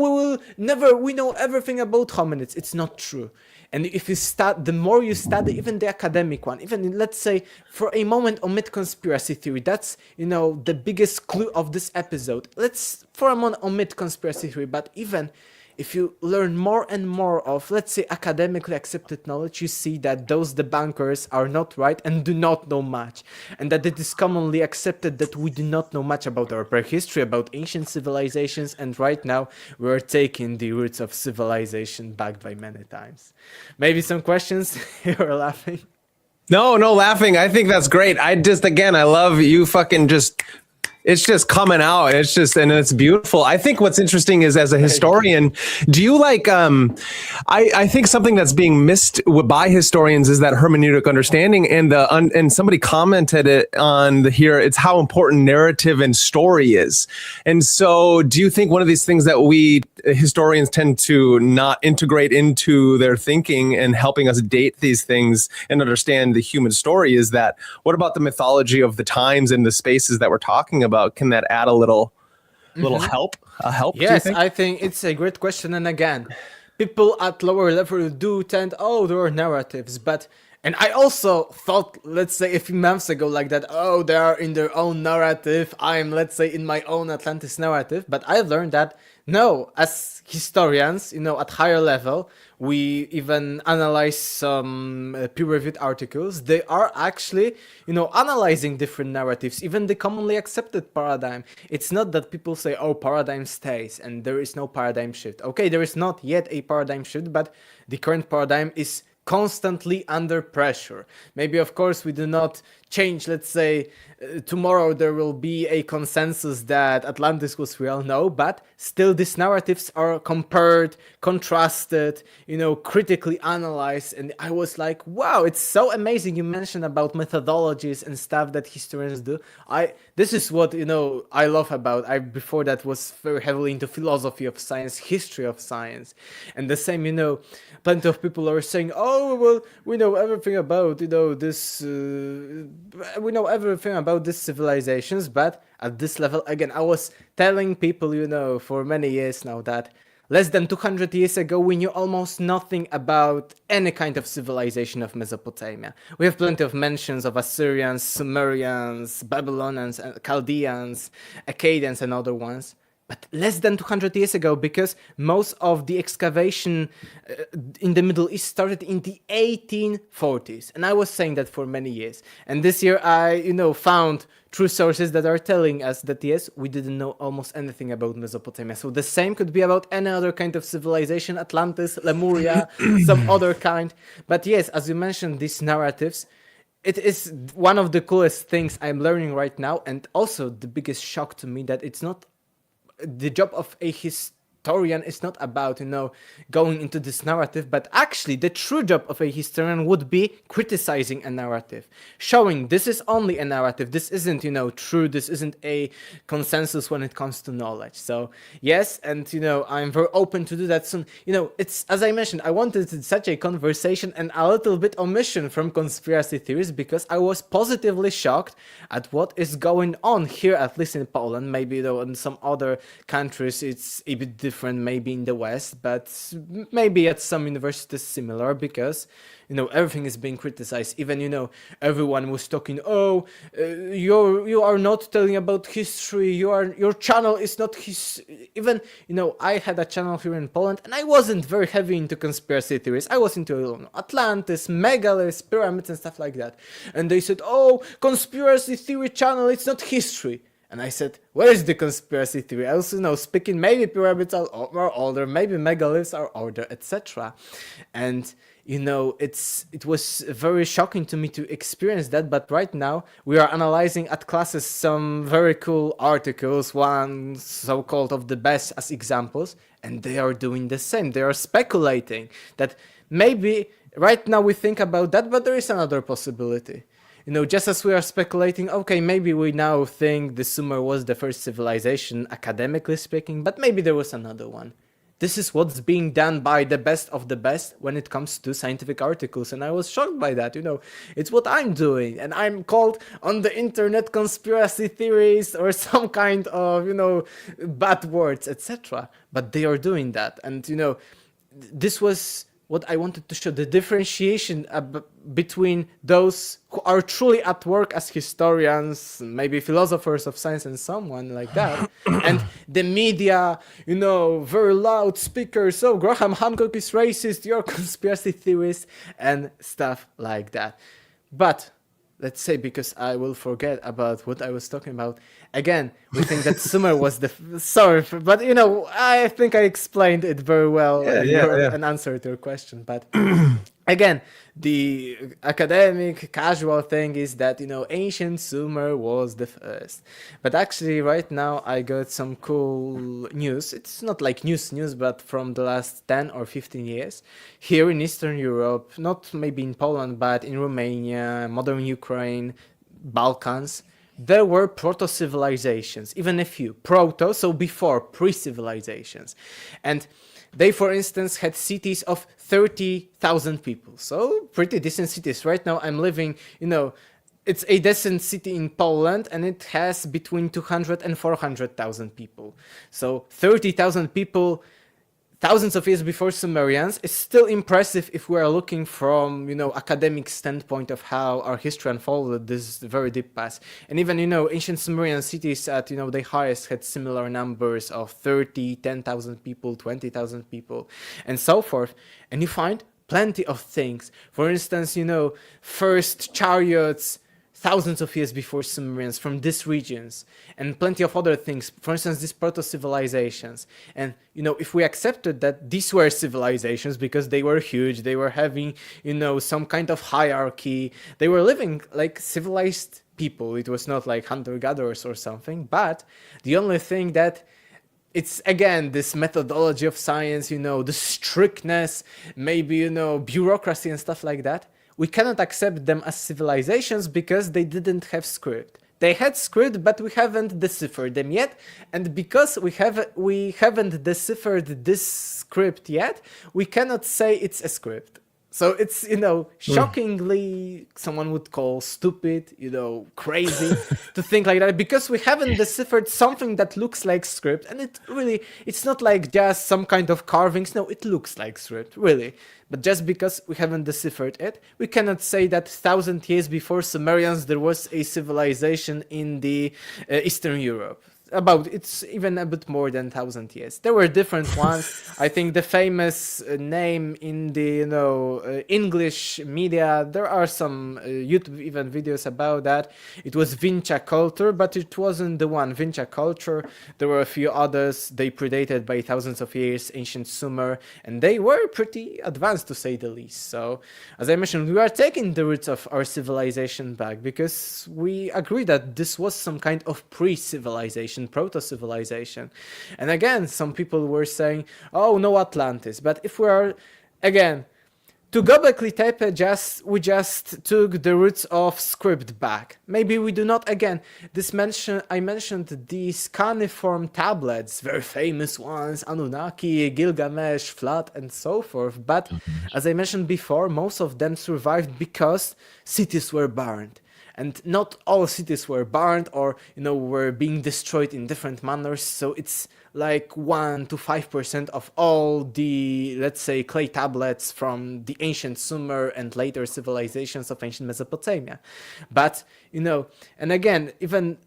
Speaker 4: we know everything about hominids. It's not true. And if you the more you study, even the academic one, even let's say for a moment omit conspiracy theory, that's, the biggest clue of this episode. Let's for a moment omit conspiracy theory, but even if you learn more and more of, let's say, academically accepted knowledge, you see that those debunkers are not right and do not know much. And that it is commonly accepted that we do not know much about our prehistory, about ancient civilizations, and right now we're taking the roots of civilization back by many times. Maybe some questions? You're laughing.
Speaker 3: No, laughing. I think that's great. I love you fucking just... It's just coming out. And it's beautiful. I think what's interesting is, as a historian, do you like, I think something that's being missed by historians is that hermeneutic understanding, and somebody commented it on here, it's how important narrative and story is. And so do you think one of these things that we historians tend to not integrate into their thinking and helping us date these things and understand the human story is that, what about the mythology of the times and the spaces that we're talking about? Can that add a little help?
Speaker 4: Yes, I think it's a great question. And again, people at lower level do tend, there are narratives, and I also thought, let's say a few months ago, like that, they are in their own narrative, I'm, let's say, in my own Atlantis narrative, but I learned that, no, as historians, at higher level, we even analyze some peer-reviewed articles, they are actually, analyzing different narratives, even the commonly accepted paradigm. It's not that people say, paradigm stays, and there is no paradigm shift. Okay, there is not yet a paradigm shift, but the current paradigm is constantly under pressure. Maybe, of course, we do not change, let's say, tomorrow there will be a consensus that Atlantis was real, no, but still these narratives are compared, contrasted, critically analyzed, and I was like, wow, it's so amazing. You mentioned about methodologies and stuff that historians do. This is what, I love about, before that was very heavily into philosophy of science, history of science, and the same, plenty of people are saying, we know everything about, this, we know everything about these civilizations, but at this level, again, I was telling people, for many years now that less than 200 years ago, we knew almost nothing about any kind of civilization of Mesopotamia. We have plenty of mentions of Assyrians, Sumerians, Babylonians, Chaldeans, Akkadians, and other ones. But less than 200 years ago, because most of the excavation in the Middle East started in the 1840s. And I was saying that for many years. And this year I, found true sources that are telling us that, yes, we didn't know almost anything about Mesopotamia. So the same could be about any other kind of civilization, Atlantis, Lemuria, some other kind. But yes, as you mentioned, these narratives, it is one of the coolest things I'm learning right now. And also the biggest shock to me that it's not the job of a historian is not about, going into this narrative, but actually the true job of a historian would be criticizing a narrative, showing this is only a narrative, this isn't, true, this isn't a consensus when it comes to knowledge. So yes, and I'm very open to do that soon. It's, as I mentioned, I wanted such a conversation and a little bit omission from conspiracy theories, because I was positively shocked at what is going on here, at least in Poland. Maybe though in some other countries it's a bit different. different maybe in the West, but maybe at some universities similar, because everything is being criticized. Even everyone was talking, oh, you are not telling about history, your channel is not even I had a channel here in Poland, and I wasn't very heavy into conspiracy theories. I was into Atlantis, megaliths, pyramids and stuff like that, and they said, oh, conspiracy theory channel, it's not history. And I said, where is the conspiracy theory? I also speaking, maybe pyramids are older, maybe megaliths are older, etc. And it was very shocking to me to experience that. But right now we are analyzing at classes some very cool articles, one so-called of the best as examples, and they are doing the same. They are speculating that maybe right now we think about that, but there is another possibility. Just as we are speculating, okay, maybe we now think the Sumer was the first civilization, academically speaking, but maybe there was another one. This is what's being done by the best of the best when it comes to scientific articles, and I was shocked by that. It's what I'm doing, and I'm called on the internet conspiracy theories or some kind of, bad words, etc. But they are doing that, and this was what I wanted to show, the differentiation between those who are truly at work as historians, maybe philosophers of science and someone like that, and the media, very loud speakers, oh, Graham Hancock is racist, you're conspiracy theorists, and stuff like that. But let's say, because I will forget about what I was talking about, again, we think that Sumer was but I think I explained it very well and answered your question. But again, the academic casual thing is that ancient Sumer was the first. But actually right now I got some cool news. It's not like news, but from the last 10 or 15 years here in Eastern Europe, not maybe in Poland, but in Romania, modern Ukraine, Balkans, there were proto-civilizations, even a few. Proto, so before, pre-civilizations. And they, for instance, had cities of 30,000 people. So pretty decent cities. Right now I'm living, it's a decent city in Poland, and it has between 200 and 400,000 people. So 30,000 people thousands of years before Sumerians is still impressive if we are looking from, academic standpoint of how our history unfolded this very deep past. And even, ancient Sumerian cities at, the highest had similar numbers of 30, 10,000 people, 20,000 people, and so forth. And you find plenty of things. For instance, first chariots, thousands of years before Sumerians from these regions, and plenty of other things, for instance, these proto-civilizations. And, if we accepted that these were civilizations because they were huge, they were having, some kind of hierarchy, they were living like civilized people, it was not like hunter-gatherers or something, but the only thing that it's, again, this methodology of science, the strictness, maybe, bureaucracy and stuff like that, we cannot accept them as civilizations because they didn't have script. They had script, but we haven't deciphered them yet. And because we haven't deciphered this script yet, we cannot say it's a script. So it's, shockingly, someone would call stupid, crazy to think like that, because we haven't deciphered something that looks like script. And it's not like just some kind of carvings. No, it looks like script, really. But just because we haven't deciphered it, we cannot say that 1,000 years before Sumerians there was a civilization in the Eastern Europe. It's even a bit more than 1,000 years. There were different ones. I think the famous name in the English media, there are some YouTube even videos about that. It was Vinca culture, but it wasn't the one. Vinca culture, there were a few others. They predated by thousands of years ancient Sumer, and they were pretty advanced to say the least. So, as I mentioned, we are taking the roots of our civilization back because we agree that this was some kind of pre-civilization, proto-civilization. And again, some people were saying, oh, no Atlantis. But if we are, again, to Göbekli Tepe, we just took the roots of script back. Maybe we do not, again, I mentioned these cuneiform tablets, very famous ones, Anunnaki, Gilgamesh, Flood, and so forth. But as I mentioned before, most of them survived because cities were burned. and not all cities were burned or were being destroyed in different manners. So it's like 1 to 5% of all the, let's say, clay tablets from the ancient Sumer and later civilizations of ancient Mesopotamia. But and again, even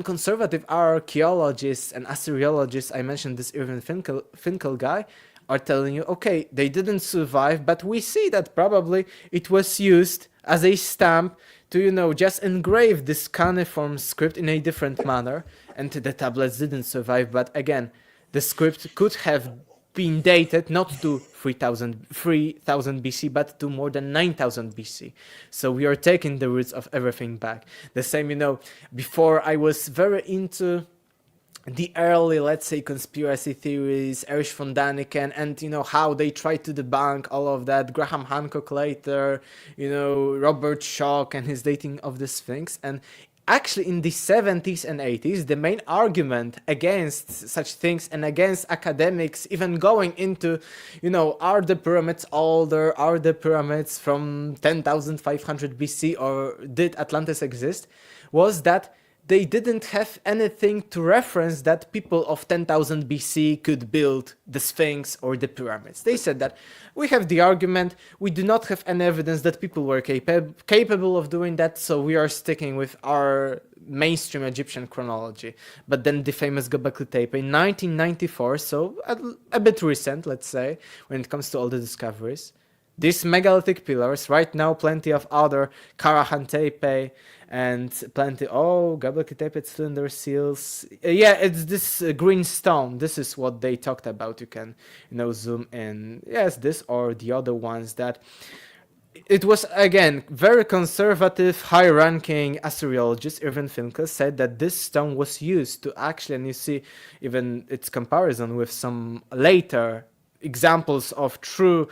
Speaker 4: conservative archaeologists and Assyriologists, I mentioned this Irvin Finkel guy, are telling you, okay, they didn't survive, but we see that probably it was used as a stamp to, just engrave this cuneiform script in a different manner, and the tablets didn't survive. But again, the script could have been dated not to 3000 BC, but to more than 9000 BC. So we are taking the roots of everything back. The same, before I was very into the early, let's say, conspiracy theories, Erich von Däniken, and how they tried to debunk all of that, Graham Hancock later, Robert Schoch and his dating of the Sphinx. And actually in the 70s and 80s, the main argument against such things and against academics even going into, are the pyramids older, are the pyramids from 10,500 BC, or did Atlantis exist, was that they didn't have anything to reference that people of 10,000 BC could build the Sphinx or the pyramids. They said that we have the argument, we do not have any evidence that people were capable of doing that, so we are sticking with our mainstream Egyptian chronology. But then the famous Göbekli Tepe in 1994, so a bit recent, let's say, when it comes to all the discoveries. These megalithic pillars, right now plenty of other Karahan Tepe and plenty, Göbekli Tepe, cylinder seals. Yeah, it's this green stone. This is what they talked about. You can, zoom in. Yes, this or the other ones that it was, again, very conservative, high-ranking Assyriologist Irvin Finkel said that this stone was used to actually, and you see even its comparison with some later examples of true,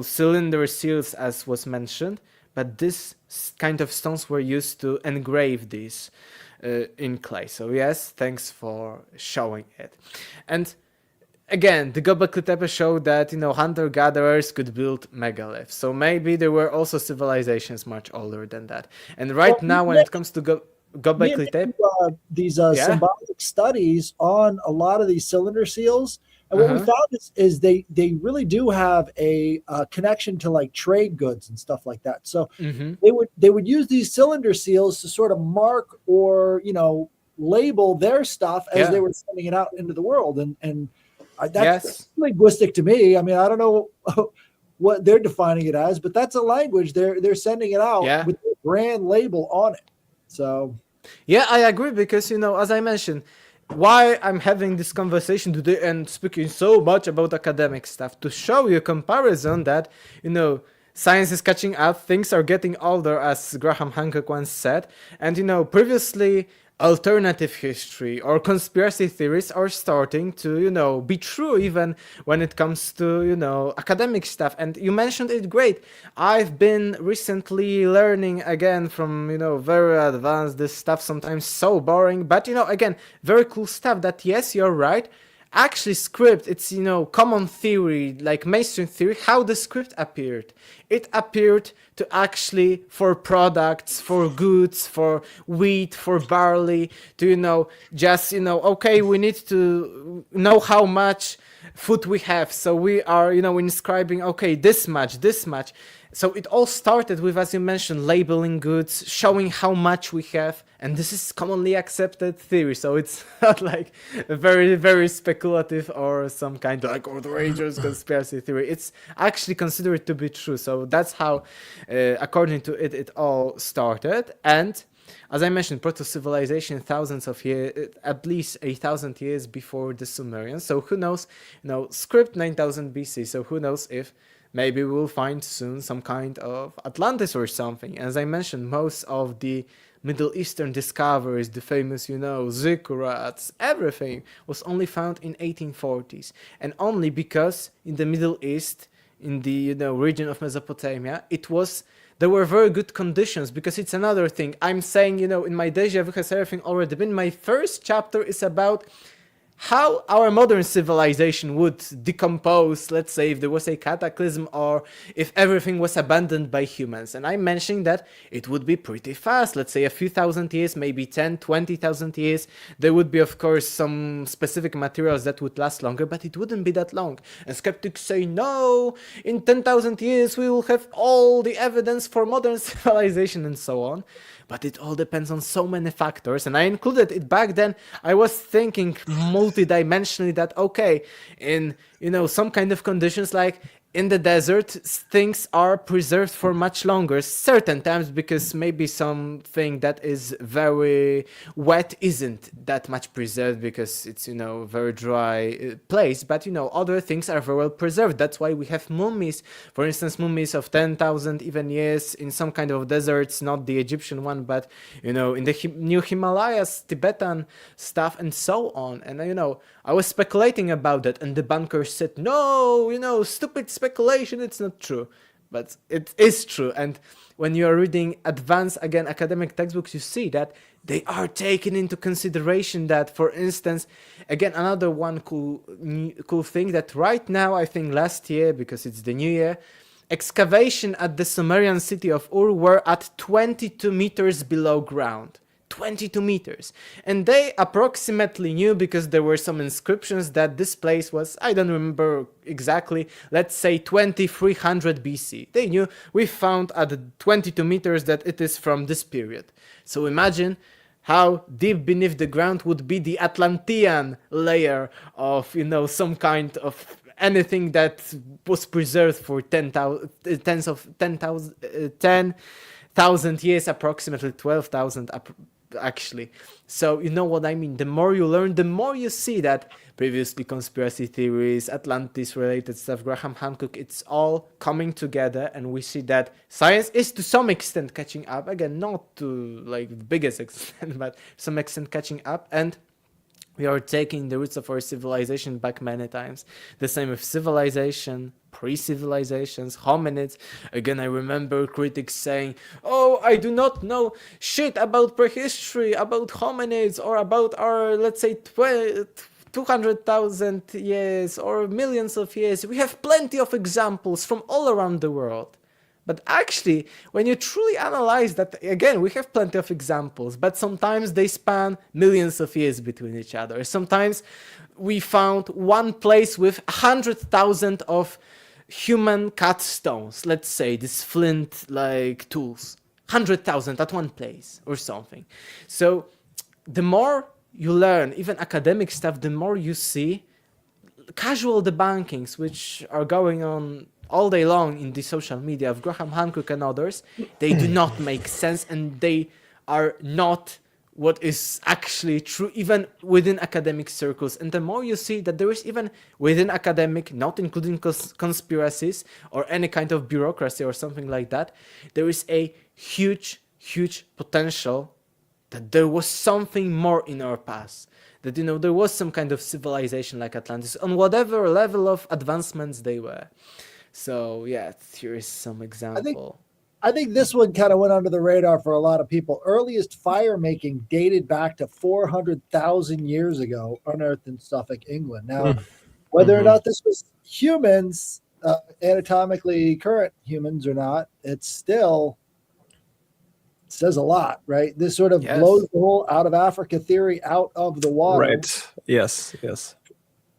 Speaker 4: cylinder seals, as was mentioned, but this kind of stones were used to engrave these in clay. So yes, thanks for showing it. And again, the Göbekli Tepe showed that, hunter-gatherers could build megaliths. So maybe there were also civilizations much older than that. And right now, when it comes to Göbekli Tepe,
Speaker 2: these symbolic studies on a lot of these cylinder seals. And what we found is they really do have a connection to like trade goods and stuff like that. So they would use these cylinder seals to sort of mark or label their stuff as they were sending it out into the world. And that's linguistic to me. I mean, I don't know what they're defining it as, but that's a language. They're sending it out with a brand label on it. So
Speaker 4: yeah, I agree, because as I mentioned, why I'm having this conversation today and speaking so much about academic stuff, to show you a comparison that, science is catching up, things are getting older, as Graham Hancock once said, and, previously alternative history or conspiracy theories are starting to, be true even when it comes to, academic stuff. And you mentioned it great. I've been recently learning again from, very advanced, this stuff sometimes so boring, but, again, very cool stuff that, yes, you're right. Actually, script, it's, common theory, like mainstream theory, how the script appeared. It appeared to actually, for products, for goods, for wheat, for barley, to, just, okay, we need to know how much food we have. So we are, inscribing, okay, this much. So it all started with, as you mentioned, labeling goods, showing how much we have, and this is commonly accepted theory. So it's not like a very, very speculative or some kind of like outrageous conspiracy theory. It's actually considered to be true. So that's how, according to it, it all started. And as I mentioned, proto-civilization thousands of years, at least 1,000 years before the Sumerians. So who knows, script 9000 BC. So who knows if maybe we'll find soon some kind of Atlantis or something. As I mentioned, most of the Middle Eastern discoveries, the famous, ziggurats, everything was only found in 1840s. And only because in the Middle East, in the, region of Mesopotamia, there were very good conditions, because it's another thing. I'm saying, in my Deja Vu has everything already been. My first chapter is about how our modern civilization would decompose, let's say, if there was a cataclysm or if everything was abandoned by humans. And I mentioned that it would be pretty fast, let's say a few thousand years, maybe 10, 20,000 years. There would be, of course, some specific materials that would last longer, but it wouldn't be that long. And skeptics say, no, in 10,000 years we will have all the evidence for modern civilization and so on. But it all depends on so many factors, and I included it back then. I was thinking multidimensionally that, okay, in some kind of conditions like in the desert, things are preserved for much longer, certain times, because maybe something that is very wet isn't that much preserved because it's, very dry place, but, other things are very well preserved. That's why we have mummies, for instance, mummies of 10,000 even years in some kind of deserts, not the Egyptian one, but, in the New Himalayas, Tibetan stuff, and so on. And, I was speculating about that, and the bunkers said, no, stupid speculation, it's not true. But it is true. And when you are reading advanced, again, academic textbooks, you see that they are taking into consideration that, for instance, again, another one cool thing that right now, I think last year, because it's the new year, excavation at the Sumerian city of Ur were at 22 meters below ground. 22 meters. And they approximately knew, because there were some inscriptions, that this place was, I don't remember exactly, let's say 2300 BC. They knew we found at 22 meters that it is from this period. So imagine how deep beneath the ground would be the Atlantean layer of, some kind of anything that was preserved for 10,000 years, approximately 12,000 actually. So you know what I mean. The more you learn, the more you see that previously conspiracy theories, Atlantis related stuff, Graham Hancock, it's all coming together, and we see that science is to some extent catching up. Again, not to like the biggest extent, but some extent catching up, and we are taking the roots of our civilization back many times. The same with civilization, pre-civilizations, hominids. Again, I remember critics saying, oh, I do not know shit about prehistory, about hominids, or about our, let's say, 200,000 years or millions of years. We have plenty of examples from all around the world. But actually, when you truly analyze that, again, we have plenty of examples, but sometimes they span millions of years between each other. Sometimes we found one place with 100,000 of human cut stones, let's say, these flint-like tools. 100,000 at one place or something. So the more you learn, even academic stuff, the more you see casual debunkings, which are going on all day long in the social media of Graham Hancock and others. They do not make sense, and they are not what is actually true, even within academic circles. And the more you see that there is, even within academic, not including conspiracies or any kind of bureaucracy or something like that, there is a huge potential that there was something more in our past. That, there was some kind of civilization like Atlantis, on whatever level of advancements they were. So yeah, here is some example.
Speaker 2: I think this one kind of went under the radar for a lot of people. Earliest fire making dated back to 400,000 years ago, unearthed in Suffolk, England. Now, whether or not this was humans, anatomically current humans or not, it still says a lot, right? This sort of blows the whole out of Africa theory out of the water.
Speaker 3: Right. Yes.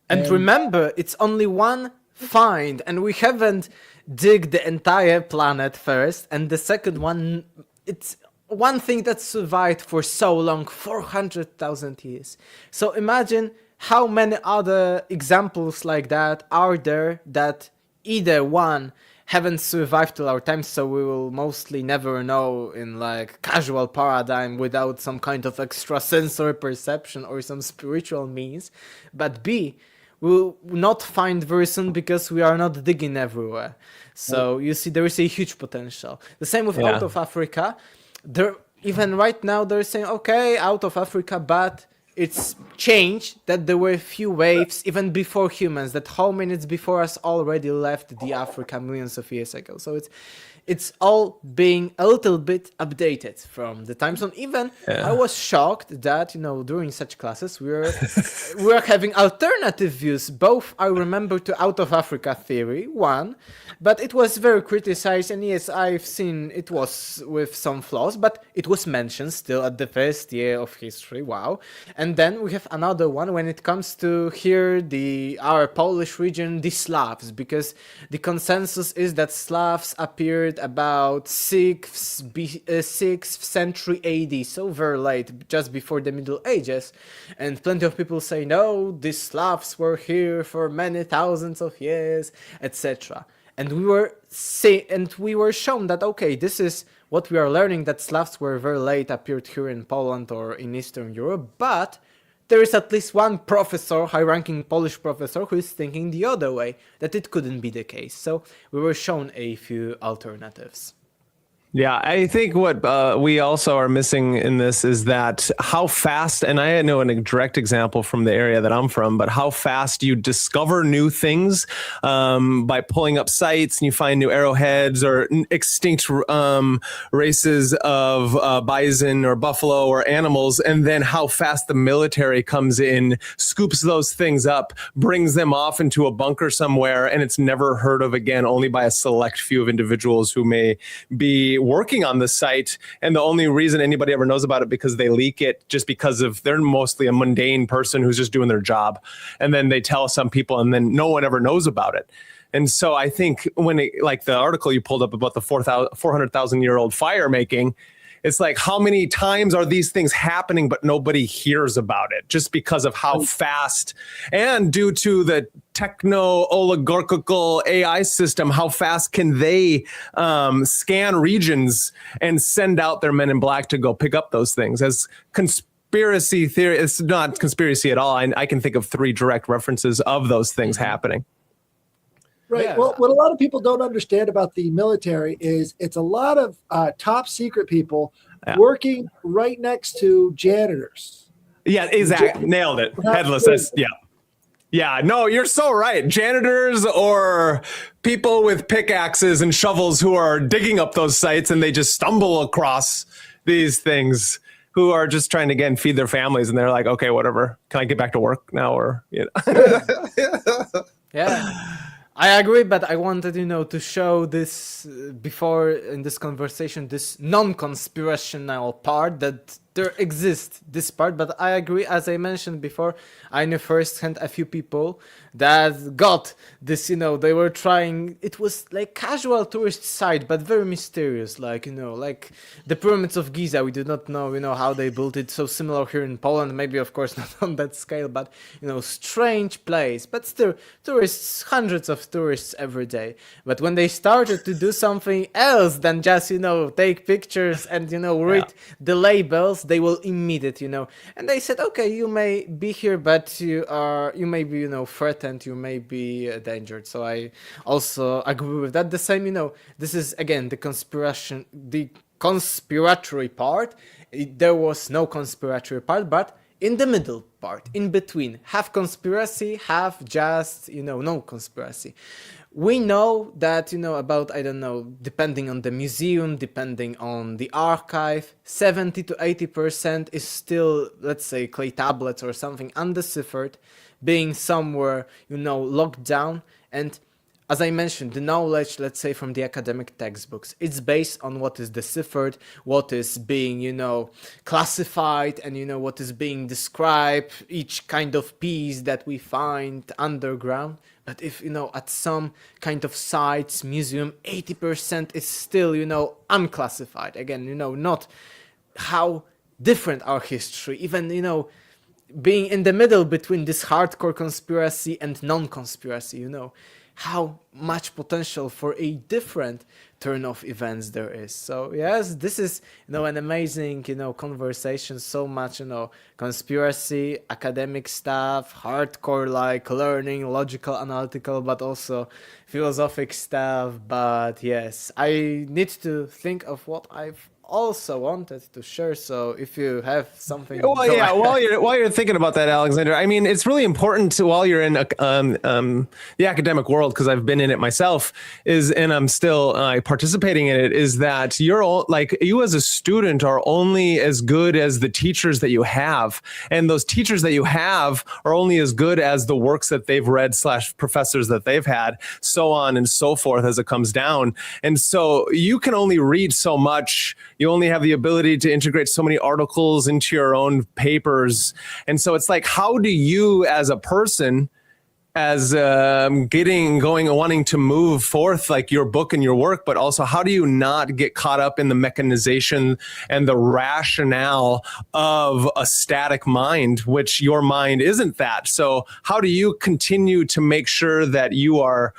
Speaker 4: And remember, it's only one find, and we haven't dig the entire planet first, and the second one, it's one thing that survived for so long, 400,000 years. So imagine how many other examples like that are there that either one haven't survived till our time, so we will mostly never know in like casual paradigm without some kind of extrasensory perception or some spiritual means, but B, we'll not find very soon because we are not digging everywhere. So you see, there is a huge potential. The same with out of Africa. There, even right now, they're saying, okay, out of Africa, but it's changed that there were few waves even before humans, that hominids before us already left the Africa millions of years ago. So it's all being a little bit updated from the time zone. Even I was shocked that, during such classes we were having alternative views. Both I remember to out of Africa theory, one, but it was very criticized, and yes, I've seen it was with some flaws, but it was mentioned still at the first year of history. Wow. And then we have another one when it comes to here our Polish region, the Slavs, because the consensus is that Slavs appeared about 6th century AD, so very late, just before the Middle Ages. And plenty of people say, no, the Slavs were here for many thousands of years, etc. And we were shown that, okay, this is what we are learning, that Slavs were very late, appeared here in Poland or in Eastern Europe, but there is at least one professor, high-ranking Polish professor, who is thinking the other way, that it couldn't be the case. So we were shown a few alternatives.
Speaker 3: Yeah, I think what we also are missing in this is that how fast, and I know a direct example from the area that I'm from, but how fast you discover new things by pulling up sites and you find new arrowheads or extinct races of bison or buffalo or animals, and then how fast the military comes in, scoops those things up, brings them off into a bunker somewhere, and it's never heard of again, only by a select few of individuals who may be working on the site, and the only reason anybody ever knows about it because they leak it just because of they're mostly a mundane person who's just doing their job, and then they tell some people and then no one ever knows about it. And so I think like the article you pulled up about the 400,000-year-old fire making, it's like, how many times are these things happening, but nobody hears about it just because of how fast, and due to the techno-oligarchical AI system, how fast can they scan regions and send out their men in black to go pick up those things? As conspiracy theory, it's not conspiracy at all. I can think of 3 direct references of those things happening.
Speaker 2: Right.
Speaker 4: Yeah.
Speaker 2: Well, what a lot of people don't understand about the military is it's a lot of top secret people working right next to janitors.
Speaker 3: Yeah, exactly. Nailed it. Headless. Yeah, no, you're so right. Janitors or people with pickaxes and shovels who are digging up those sites, and they just stumble across these things, who are just trying to, again, feed their families. And they're like, okay, whatever. Can I get back to work now? Or,
Speaker 4: Yeah. I agree, but I wanted, to show this before in this conversation, this non-conspirational part, that there exists this part. But I agree, as I mentioned before, I knew firsthand a few people that got this, they were trying, it was like casual tourist site, but very mysterious, like, like the pyramids of Giza. We do not know, how they built it. So similar here in Poland, maybe of course not on that scale, but, strange place, but still tourists, hundreds of tourists every day. But when they started to do something else than just, take pictures and, read the labels, they will immediate, and they said, okay, you may be here, but you may be, threatened, you may be endangered. So I also agree with that. The same, this is again the conspiratory part. There was no conspiratory part, but in the middle part, in between, half conspiracy, half just, no conspiracy. We know that, about, I don't know, depending on the museum, depending on the archive, 70 to 80% is still, let's say, clay tablets or something undeciphered, being somewhere, locked down. And as I mentioned, the knowledge, let's say, from the academic textbooks, it's based on what is deciphered, what is being, classified, and, what is being described, each kind of piece that we find underground. But if, at some kind of sites, museum, 80% is still, unclassified. Again, not how different our history, even, being in the middle between this hardcore conspiracy and non-conspiracy, how much potential for a different turn of events there is. So yes, this is, an amazing, conversation, so much, conspiracy, academic stuff, hardcore, like learning, logical, analytical, but also philosophic stuff. But yes, I need to think of what I've also wanted to share. So if you have something,
Speaker 3: Well,
Speaker 4: go
Speaker 3: yeah.
Speaker 4: ahead.
Speaker 3: While you're thinking about that, Alexander, I mean, it's really important to while you're in the academic world, because I've been in it myself, and I'm still participating in it. Is that you as a student are only as good as the teachers that you have, and those teachers that you have are only as good as the works that they've read / professors that they've had, so on and so forth as it comes down. And so you can only read so much. You only have the ability to integrate so many articles into your own papers. And so it's like, how do you as a person, as wanting to move forth like your book and your work, but also how do you not get caught up in the mechanization and the rationale of a static mind, which your mind isn't that? So how do you continue to make sure that you are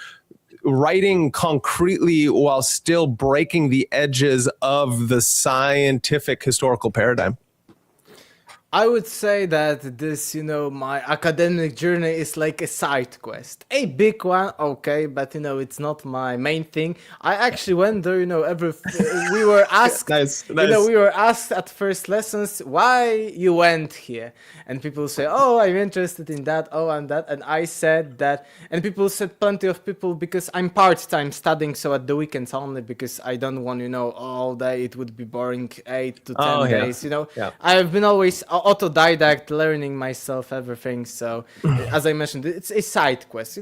Speaker 3: writing concretely while still breaking the edges of the scientific historical paradigm?
Speaker 4: I would say that this, my academic journey is like a side quest. A big one, okay, but it's not my main thing. I actually went there, we were asked,
Speaker 3: Nice.
Speaker 4: we were asked at first lessons why you went here. And people say, oh, I'm interested in that, oh, and that. And I said that, and people said, plenty of people, because I'm part-time studying, so at the weekends only, because I don't want, all day, it would be boring, 8 to 10 days,
Speaker 3: Yeah.
Speaker 4: I've been always autodidact, learning myself everything. So as I mentioned, it's a side quest,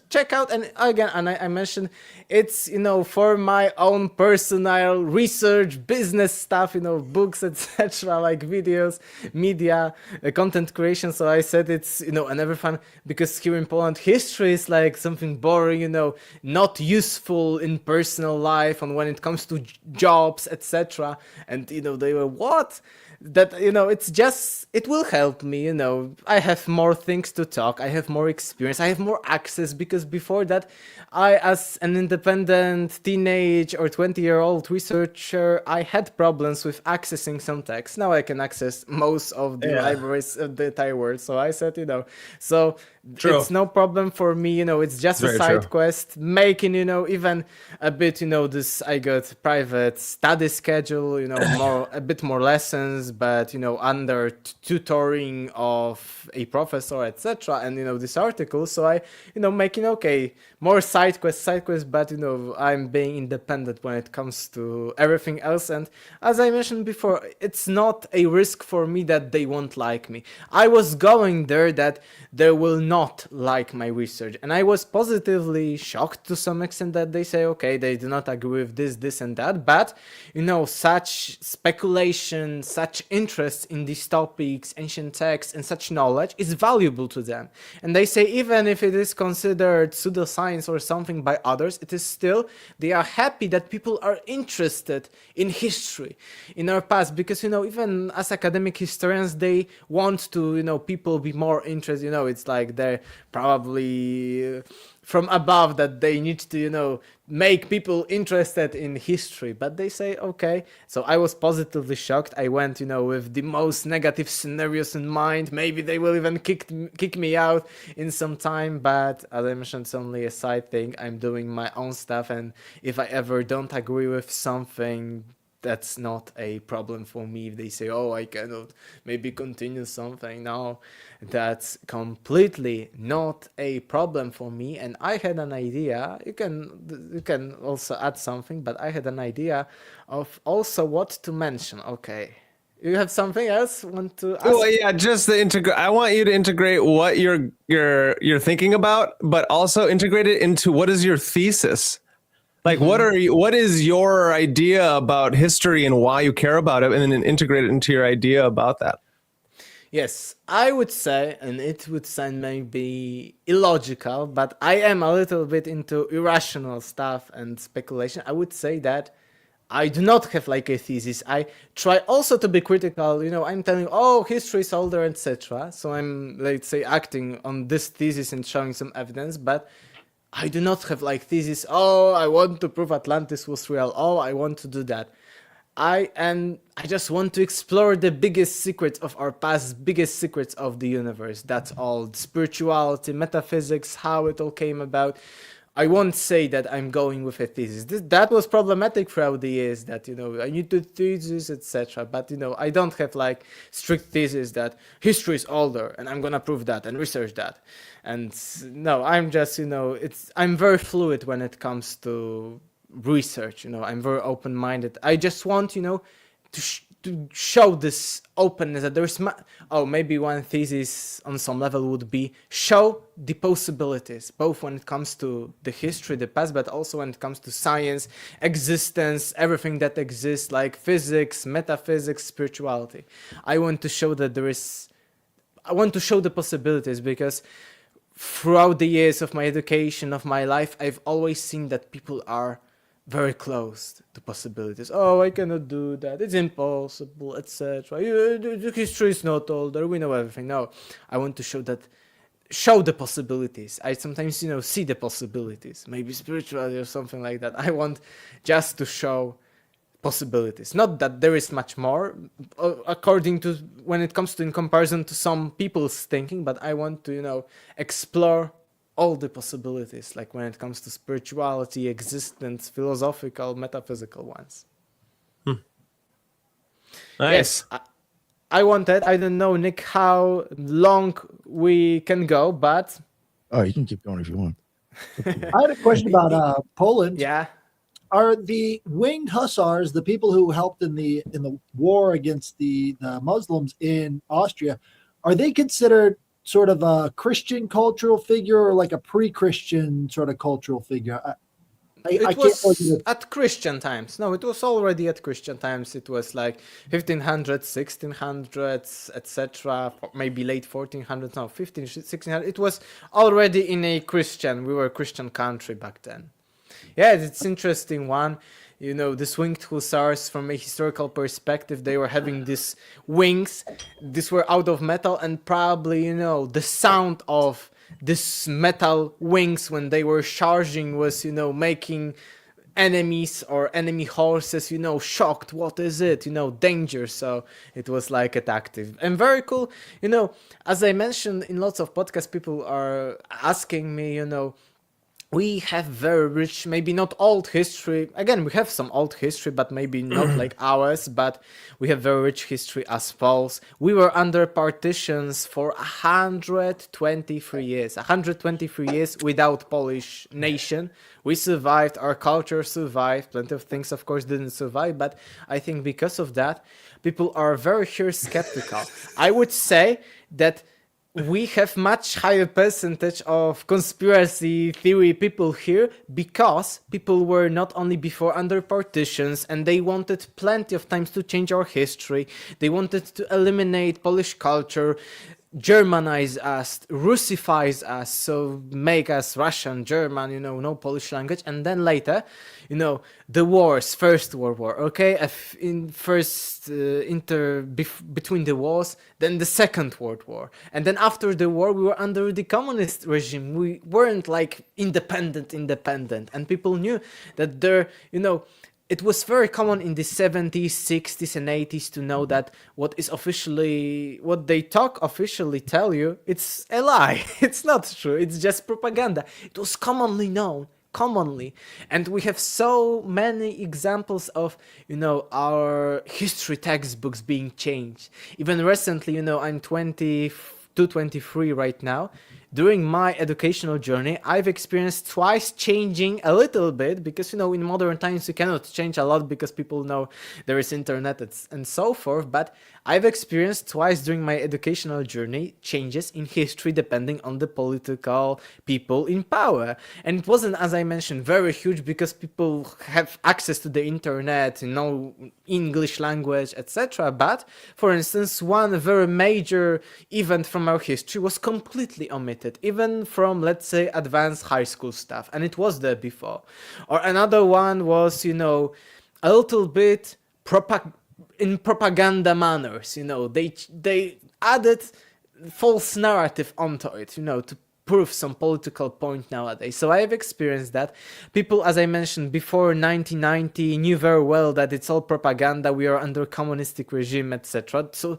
Speaker 4: check out. And again, and I mentioned it's for my own personal research, business stuff, books, etc., like videos, media, content creation. So I said it's and every fun, because here in Poland history is like something boring, not useful in personal life and when it comes to jobs, etc. And they were, what? That it's just, it will help me. I have more things to talk, I have more experience, I have more access, because before that, I, as an independent teenage or 20-year-old researcher, I had problems with accessing some text. Now I can access most of the libraries of the entire world. So I said, so
Speaker 3: True.
Speaker 4: It's no problem for me. It's just a side quest, making even a bit. This, I got private study schedule. A bit more lessons, but under tutoring of a professor, etc. And this article. So I making more side quests, but I'm being independent when it comes to everything else. And as I mentioned before, it's not a risk for me that they won't like me. I was going there that they will not like my research, and I was positively shocked to some extent that they say, okay, they do not agree with this and that, but such speculation, such interest in these topics, ancient texts, and such knowledge is valuable to them. And they say, even if it is considered pseudoscience or something by others, it is still, they are happy that people are interested in history, in our past, because even as academic historians, they want to people be more interested. It's like they're probably from above that they need to make people interested in history, but they say, okay. So I was positively shocked. I went with the most negative scenarios in mind. Maybe they will even kick me out in some time, but as I mentioned, it's only a side thing. I'm doing my own stuff, and if I ever don't agree with something, that's not a problem for me. If they say, oh, I cannot maybe continue something, no, that's completely not a problem for me. And I had an idea, you can also add something, but I had an idea of also what to mention. Okay, you have something else want to ask?
Speaker 3: Well, yeah, just the I want you to integrate what you're thinking about, but also integrate it into what is your thesis. Like, what is your idea about history and why you care about it, and then integrate it into your idea about that.
Speaker 4: Yes, I would say, and it would sound maybe illogical, but I am a little bit into irrational stuff and speculation. I would say that I do not have like a thesis. I try also to be critical. I'm telling, oh, history is older, etc. So I'm, let's say, acting on this thesis and showing some evidence, but I do not have like thesis, oh, I want to prove Atlantis was real, oh, I want to do that. I just want to explore the biggest secrets of our past, biggest secrets of the universe. That's all. Spirituality, metaphysics, how it all came about. I won't say that I'm going with a thesis. That was problematic throughout the years, that, I need to thesis, etc. But, I don't have like strict thesis that history is older and I'm going to prove that and research that. And no, I'm just, I'm very fluid when it comes to research. I'm very open-minded. I just want, to show this openness, that there's maybe one thesis on some level would be show the possibilities, both when it comes to the history, the past, but also when it comes to science, existence, everything that exists, like physics, metaphysics, spirituality. I want to show that I want to show the possibilities, because throughout the years of my education, of my life, I've always seen that people are very close to possibilities. Oh, I cannot do that. It's impossible, etc. The history is not older. We know everything. No, I want to show the possibilities. I sometimes, see the possibilities. Maybe spiritually or something like that. I want just to show possibilities. Not that there is much more, according to when it comes to in comparison to some people's thinking, but I want to, explore all the possibilities, like when it comes to spirituality, existence, philosophical, metaphysical ones.
Speaker 3: Nice.
Speaker 4: Yes, I wanted, I don't know, Nick, how long we can go, but
Speaker 1: Oh, you can keep going if you want.
Speaker 2: I had a question about Poland.
Speaker 4: yeah.
Speaker 2: Are the winged hussars, the people who helped in the war against the Muslims in Austria, are they considered sort of a Christian cultural figure, or like a pre-Christian sort of cultural figure?
Speaker 4: It was at Christian times. No, it was already at Christian times. It was like 1500s, 1600s, etc. Maybe late 1400s, no, 1600s. It was already in a Christian. We were a Christian country back then. Yeah, it's interesting one. These winged hussars, from a historical perspective, they were having these wings. These were out of metal, and probably, the sound of this metal wings when they were charging was, as enemies or enemy horses, shocked. What is it? Danger. So it was like attractive and very cool. As I mentioned in lots of podcasts, people are asking me, we have very rich, maybe not old history. Again, we have some old history, but maybe not like ours, but we have very rich history as Poles. We were under partitions for 123 years. 123 years without Polish nation. We survived, our culture survived, plenty of things, of course, didn't survive, but I think because of that, people are very here skeptical. I would say that we have much higher percentage of conspiracy theory people here, because people were not only before under partitions, and they wanted plenty of times to change our history. They wanted to eliminate Polish culture, Germanize us, Russifize us, so make us Russian, German, no Polish language. And then later, the wars, First World War, okay? Between the wars, then the Second World War. And then after the war, we were under the communist regime. We weren't like independent. And people knew that it was very common in the 70s, 60s, and 80s to know that what they officially tell you, it's a lie. It's not true. It's just propaganda. It was commonly known. And we have so many examples of, our history textbooks being changed. Even recently, I'm 22, 23 right now. During my educational journey, I've experienced twice changing a little bit, because, in modern times you cannot change a lot because people know there is internet and so forth, but I've experienced twice during my educational journey changes in history depending on the political people in power. And it wasn't, as I mentioned, very huge because people have access to the internet, know English language, etc. But, for instance, one very major event from our history was completely omitted, even from, let's say, advanced high school stuff, and it was there before. Or another one was, a little bit in propaganda manners, they added false narrative onto it, to prove some political point nowadays. So I have experienced that. People, as I mentioned before, 1990 knew very well that it's all propaganda, we are under communistic regime, etc. So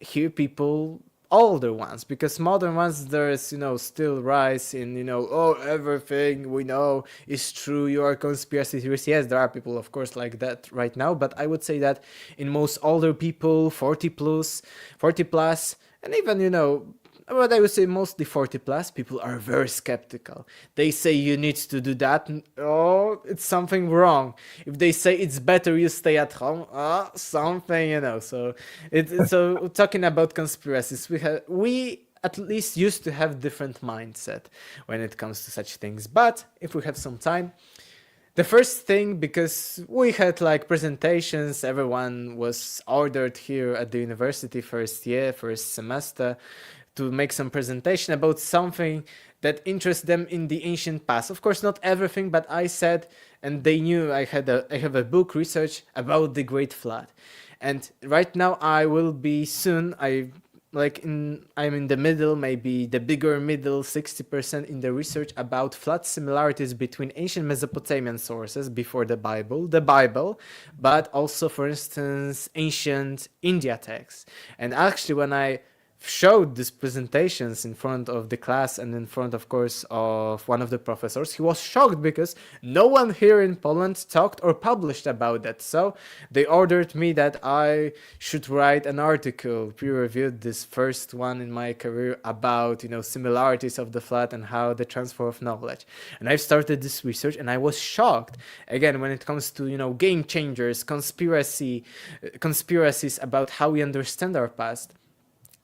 Speaker 4: here people older ones, because modern ones there's still rise in oh, everything we know is true, you are conspiracy theories. Yes, there are people of course like that right now, but I would say that in most older people, 40 plus, and even but I would say mostly 40 plus people are very skeptical. They say you need to do that. Oh, it's something wrong. If they say it's better you stay at home, something. So talking about conspiracies, we at least used to have different mindset when it comes to such things. But if we have some time, the first thing, because we had like presentations, everyone was ordered here at the university first semester, to make some presentation about something that interests them in the ancient past. Of course, not everything, but I said, and they knew I have a book research about the Great Flood. And right now I will be soon, I'm in the middle, maybe the bigger middle, 60% in the research about flood similarities between ancient Mesopotamian sources before the Bible, but also, for instance, ancient India texts. And actually, when I showed these presentations in front of the class and in front, of course, of one of the professors, he was shocked because no one here in Poland talked or published about that. So they ordered me that I should write an article, peer-reviewed, this first one in my career, about similarities of the flood and how the transfer of knowledge. And I've started this research and I was shocked again when it comes to game changers, conspiracies about how we understand our past.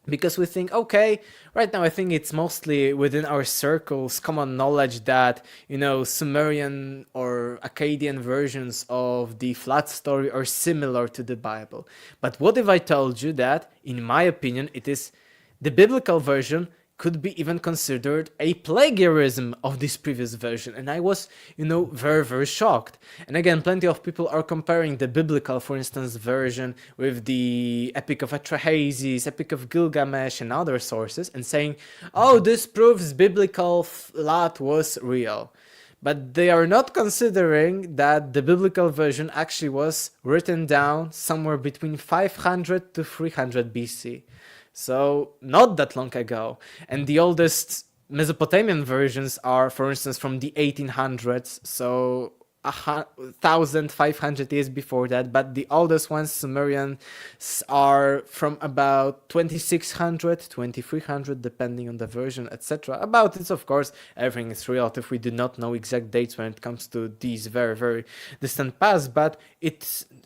Speaker 4: Because we think, okay, right now I think it's mostly within our circles common knowledge that, Sumerian or Akkadian versions of the flood story are similar to the Bible. But what if I told you that, in my opinion, it is the biblical version could be even considered a plagiarism of this previous version? And I was, very, very shocked. And again, plenty of people are comparing the biblical, for instance, version with the Epic of Atrahasis, Epic of Gilgamesh, and other sources, and saying, oh, this proves biblical flood was real. But they are not considering that the biblical version actually was written down somewhere between 500 to 300 BC. So not that long ago. And the oldest Mesopotamian versions are, for instance, from the 1800s, so 1,500 years before that. But the oldest ones, Sumerians, are from about 2,600, 2,300, depending on the version, etc. About it, of course, everything is relative. We do not know exact dates when it comes to these very, very distant past. But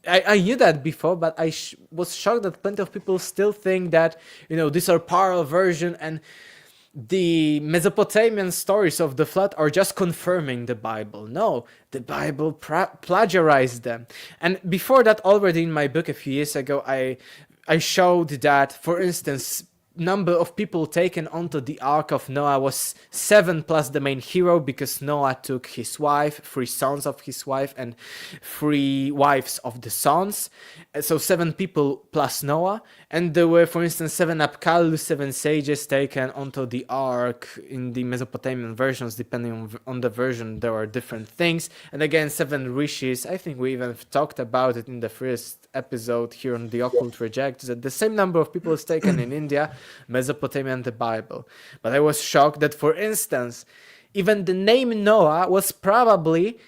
Speaker 4: I knew that before, but I was shocked that plenty of people still think that, these are parallel version and the Mesopotamian stories of the flood are just confirming the Bible. No, the Bible plagiarized them. And before that, already in my book a few years ago, I showed that, for instance, number of people taken onto the Ark of Noah was 7 plus the main hero, because Noah took his wife, 3 sons of his wife, and 3 wives of the sons. So 7 people plus Noah. And there were, for instance, 7 Apkallu, 7 sages taken onto the Ark in the Mesopotamian versions. Depending on the version, there are different things. And again, 7 rishis. I think we even talked about it in the first episode here on The Occult Rejects, that the same number of people is taken in India, Mesopotamia, and the Bible. But I was shocked that, for instance, even the name Noah was probably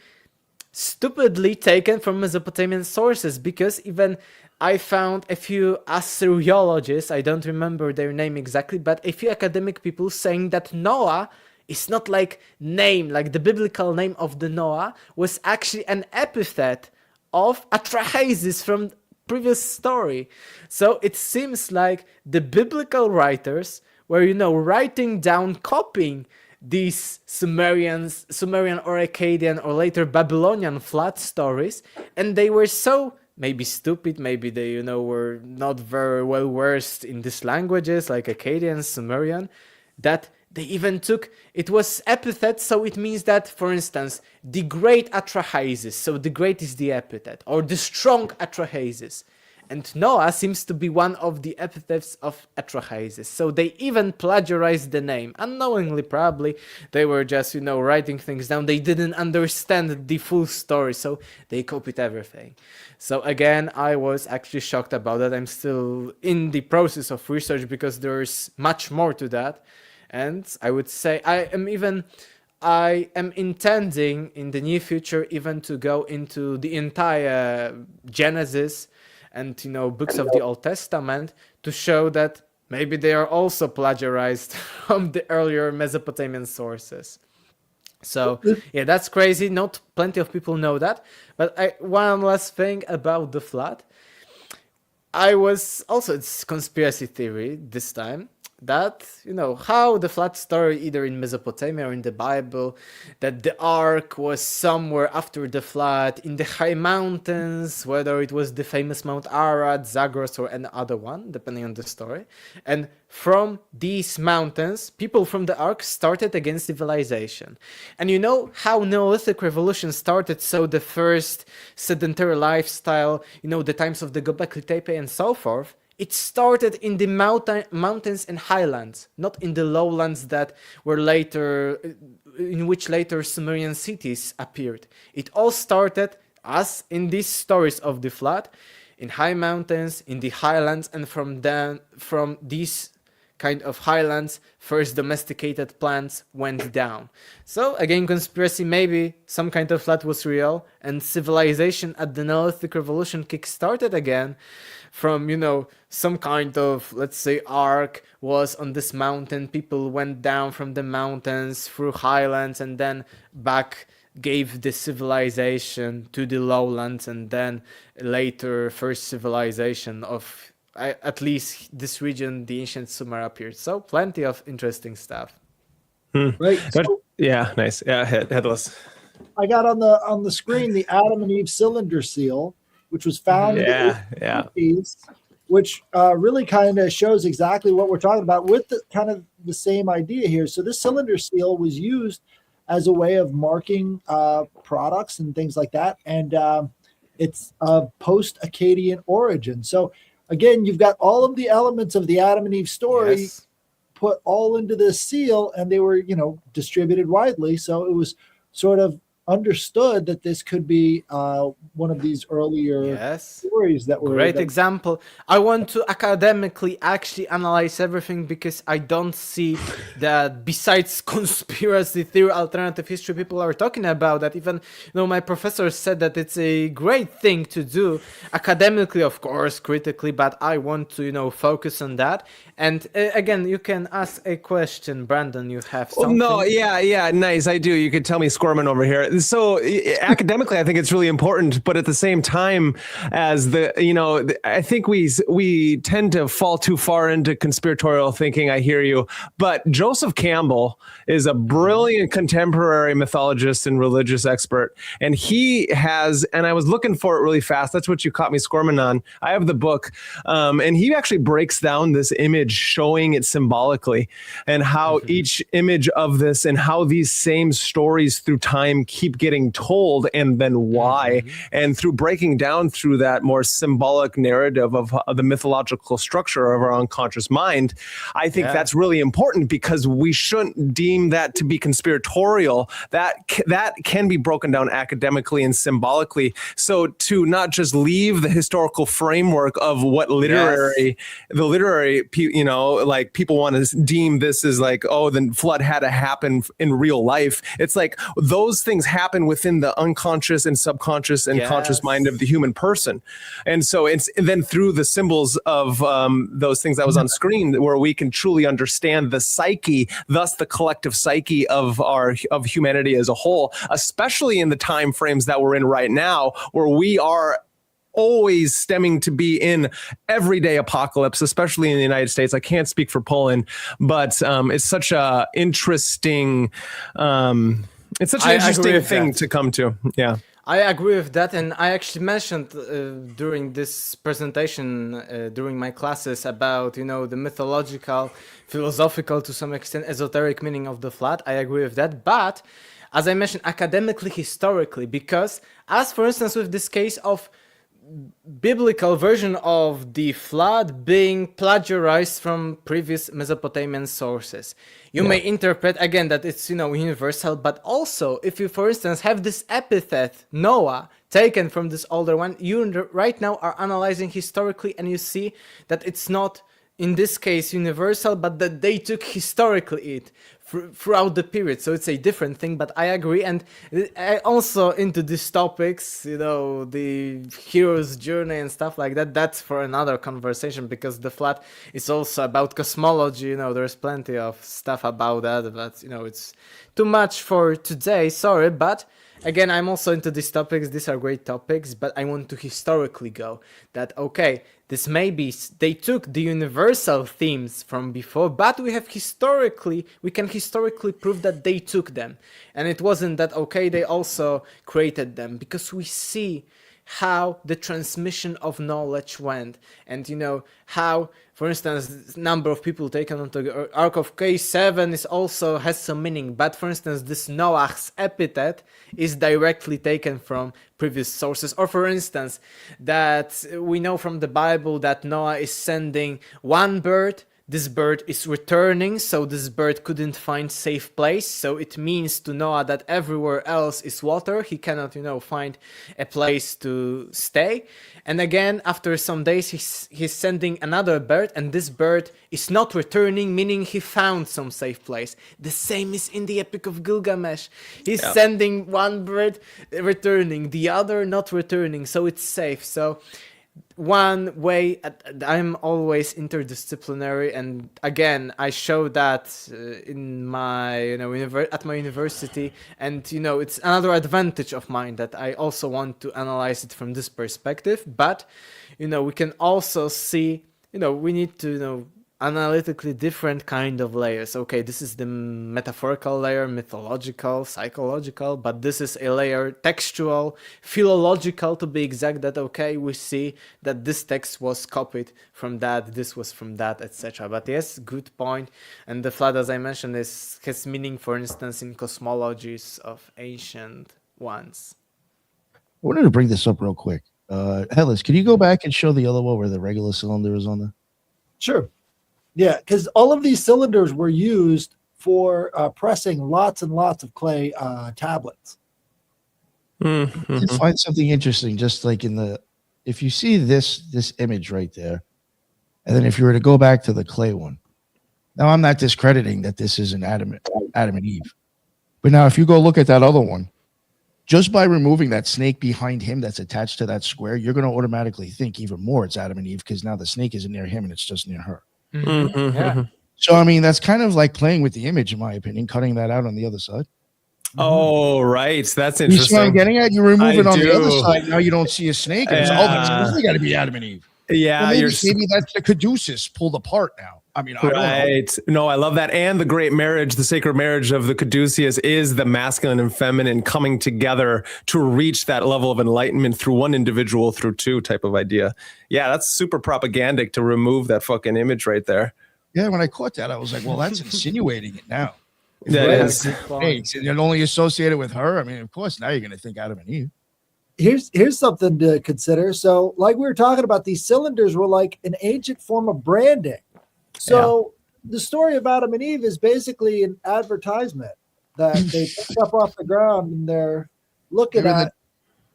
Speaker 4: stupidly taken from Mesopotamian sources, because even I found a few Assyriologists, I don't remember their name exactly, but a few academic people saying that Noah is not like the biblical name of the Noah was actually an epithet of Atrahasis from previous story. So it seems like the biblical writers were, writing down, copying these Sumerian or Akkadian or later Babylonian flood stories, and they were so maybe stupid, maybe they, were not very well versed in these languages like Akkadian, Sumerian, that they even took, it was epithet, so it means that, for instance, the great Atrahasis, so the great is the epithet, or the strong Atrahasis. And Noah seems to be one of the epithets of Atrahasis. So they even plagiarized the name. Unknowingly, probably. They were just, writing things down. They didn't understand the full story, so they copied everything. So again, I was actually shocked about that. I'm still in the process of research because there's much more to that. And I would say I am intending in the near future even to go into the entire Genesis and books of the Old Testament to show that maybe they are also plagiarized from the earlier Mesopotamian sources. So yeah, that's crazy. Not plenty of people know that. But one last thing about the flood. It's conspiracy theory this time, that, how the flood story, either in Mesopotamia or in the Bible, that the ark was somewhere after the flood in the high mountains, whether it was the famous Mount Arad, Zagros, or any other one, depending on the story. And from these mountains, people from the ark started against civilization. And you know how Neolithic revolution started, so the first sedentary lifestyle, the times of the Göbekli Tepe and so forth, it started in the mountains and highlands, not in the lowlands that were in which later Sumerian cities appeared. It all started, as in these stories of the flood, in high mountains, in the highlands, and from these kind of highlands, first domesticated plants went down. So again, conspiracy, maybe some kind of flood was real, and civilization at the Neolithic Revolution kick-started again from, some kind of, let's say, ark was on this mountain. People went down from the mountains through highlands and then back, gave the civilization to the lowlands, and then later first civilization of at least this region, the ancient Sumer, appeared. So plenty of interesting stuff.
Speaker 2: Right. So
Speaker 3: Yeah, nice. Yeah, headless.
Speaker 2: I got on the screen the Adam and Eve cylinder seal, which was found in the 50s, which really kind of shows exactly what we're talking about with the same idea here. So this cylinder seal was used as a way of marking products and things like that, and it's of post-Akkadian origin. So again, you've got all of the elements of the Adam and Eve story put all into this seal, and they were, distributed widely. So it was sort of understood that this could be one of these earlier stories that were
Speaker 4: great example. I want to academically actually analyze everything, because I don't see that besides conspiracy theory, alternative history, people are talking about that. Even my professor said that it's a great thing to do academically, of course, critically, but I want to focus on that. And again, you can ask a question, Brandon. You have something?
Speaker 3: No, yeah, nice. I do. You could tell me Scorman over here. So academically, I think it's really important, but at the same time, as I think we tend to fall too far into conspiratorial thinking. I hear you, but Joseph Campbell is a brilliant contemporary mythologist and religious expert, and he has. And I was looking for it really fast. That's what you caught me Scorman on. I have the book, and he actually breaks down this image, showing it symbolically, and how each image of this and how these same stories through time keep getting told, and then why. And through breaking down through that more symbolic narrative of the mythological structure of our unconscious mind, I think that's really important, because we shouldn't deem that to be conspiratorial. That can be broken down academically and symbolically. So to not just leave the historical framework of what like people want to deem this as like, oh, the flood had to happen in real life. It's like those things happen within the unconscious and subconscious and conscious mind of the human person. And so it's then through the symbols of those things that was on screen where we can truly understand the psyche, thus the collective psyche of humanity as a whole, especially in the time frames that we're in right now, where we are always stemming to be in everyday apocalypse, especially in the United States. I can't speak for Poland, but it's such a interesting thing to come to. Yeah.
Speaker 4: I agree with that, and I actually mentioned during this presentation, during my classes, about the mythological, philosophical, to some extent esoteric meaning of the flood. I agree with that, but as I mentioned, academically, historically, because as for instance with this case of biblical version of the flood being plagiarized from previous Mesopotamian sources. You may interpret again that it's universal, but also if you, for instance, have this epithet Noah taken from this older one, you right now are analyzing historically, and you see that it's not in this case universal, but that they took historically it throughout the period, so it's a different thing. But I agree, and I also into these topics, the hero's journey and stuff like that. That's for another conversation, because the flood is also about cosmology. There's plenty of stuff about that, but it's too much for today. Sorry, but again, I'm also into these topics. These are great topics, but I want to historically go that, okay, this maybe they took the universal themes from before, but we can historically prove that they took them. And it wasn't that, okay, they also created them, because we see how the transmission of knowledge went, and how, for instance, number of people taken onto the Ark of K7 is also has some meaning. But for instance, this Noah's epithet is directly taken from previous sources. Or for instance, that we know from the Bible that Noah is sending one bird. This bird is returning, so this bird couldn't find safe place. So it means to Noah that everywhere else is water. He cannot, find a place to stay. And again, after some days, he's sending another bird, and this bird is not returning, meaning he found some safe place. The same is in the Epic of Gilgamesh. He's sending one bird returning, the other not returning, so it's safe. So one way, I'm always interdisciplinary, and again, I show that in my at my university, and it's another advantage of mine that I also want to analyze it from this perspective. But we can also see we need to analytically different kind of layers. Okay, this is the metaphorical layer, mythological, psychological, but this is a layer textual, philological, to be exact, that okay, we see that this text was copied from that, this was from that, etc. But yes, good point. And the flood, as I mentioned, has meaning, for instance, in cosmologies of ancient ones.
Speaker 1: I wanted to bring this up real quick. Headless, can you go back and show the other one where the regular cylinder is on there?
Speaker 2: Sure. Yeah, because all of these cylinders were used for pressing lots and lots of clay tablets.
Speaker 3: Mm-hmm.
Speaker 1: I find something interesting, just like if you see this image right there, and then if you were to go back to the clay one, now I'm not discrediting that this isn't Adam and Eve, but now if you go look at that other one, just by removing that snake behind him that's attached to that square, you're going to automatically think even more it's Adam and Eve, because now the snake isn't near him and it's just near her.
Speaker 3: Mm-hmm.
Speaker 4: Yeah.
Speaker 1: So, I mean, that's kind of like playing with the image, in my opinion, cutting that out on the other side.
Speaker 3: Oh, right. That's
Speaker 1: You see
Speaker 3: interesting.
Speaker 1: what I'm getting at? You remove
Speaker 3: I
Speaker 1: it on the other
Speaker 3: do.
Speaker 1: side. Now you don't see a snake. And it's, that's easily got to be Adam and Eve.
Speaker 3: Yeah,
Speaker 1: Well, maybe
Speaker 3: you're
Speaker 1: that's the caduceus pulled apart now. I mean, I don't know.
Speaker 3: right. No, I love that. And the great marriage, the sacred marriage of the caduceus, is the masculine and feminine coming together to reach that level of enlightenment through one individual, through two type of idea. Yeah, that's super propagandic to remove that fucking image right there.
Speaker 1: Yeah, when I caught that, I was like, well, that's insinuating it now.
Speaker 3: That
Speaker 4: Yeah,
Speaker 3: is.
Speaker 4: good point.
Speaker 1: Hey, and only associated with her. I mean, of course, now you're going to think Adam and Eve.
Speaker 2: Here's something to consider. So, like we were talking about, these cylinders were like an ancient form of branding. So the story of Adam and Eve is basically an advertisement that they picked up off the ground, and they're looking at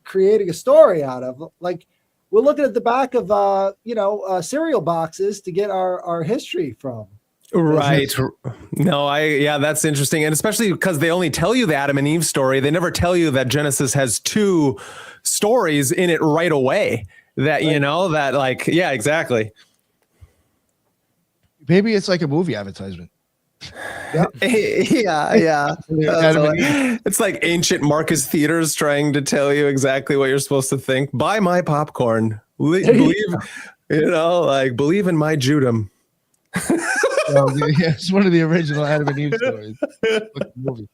Speaker 2: creating a story out of. Like, we're looking at the back of cereal boxes to get our history from.
Speaker 3: Right. No, that's interesting. And especially because they only tell you the Adam and Eve story. They never tell you that Genesis has two stories in it right away. That, exactly.
Speaker 1: Maybe it's like a movie advertisement.
Speaker 3: Yeah. It's like ancient Marcus Theaters trying to tell you exactly what you're supposed to think. Buy my popcorn. Believe in my Judum.
Speaker 1: It's one of the original Adam and Eve stories. Movie.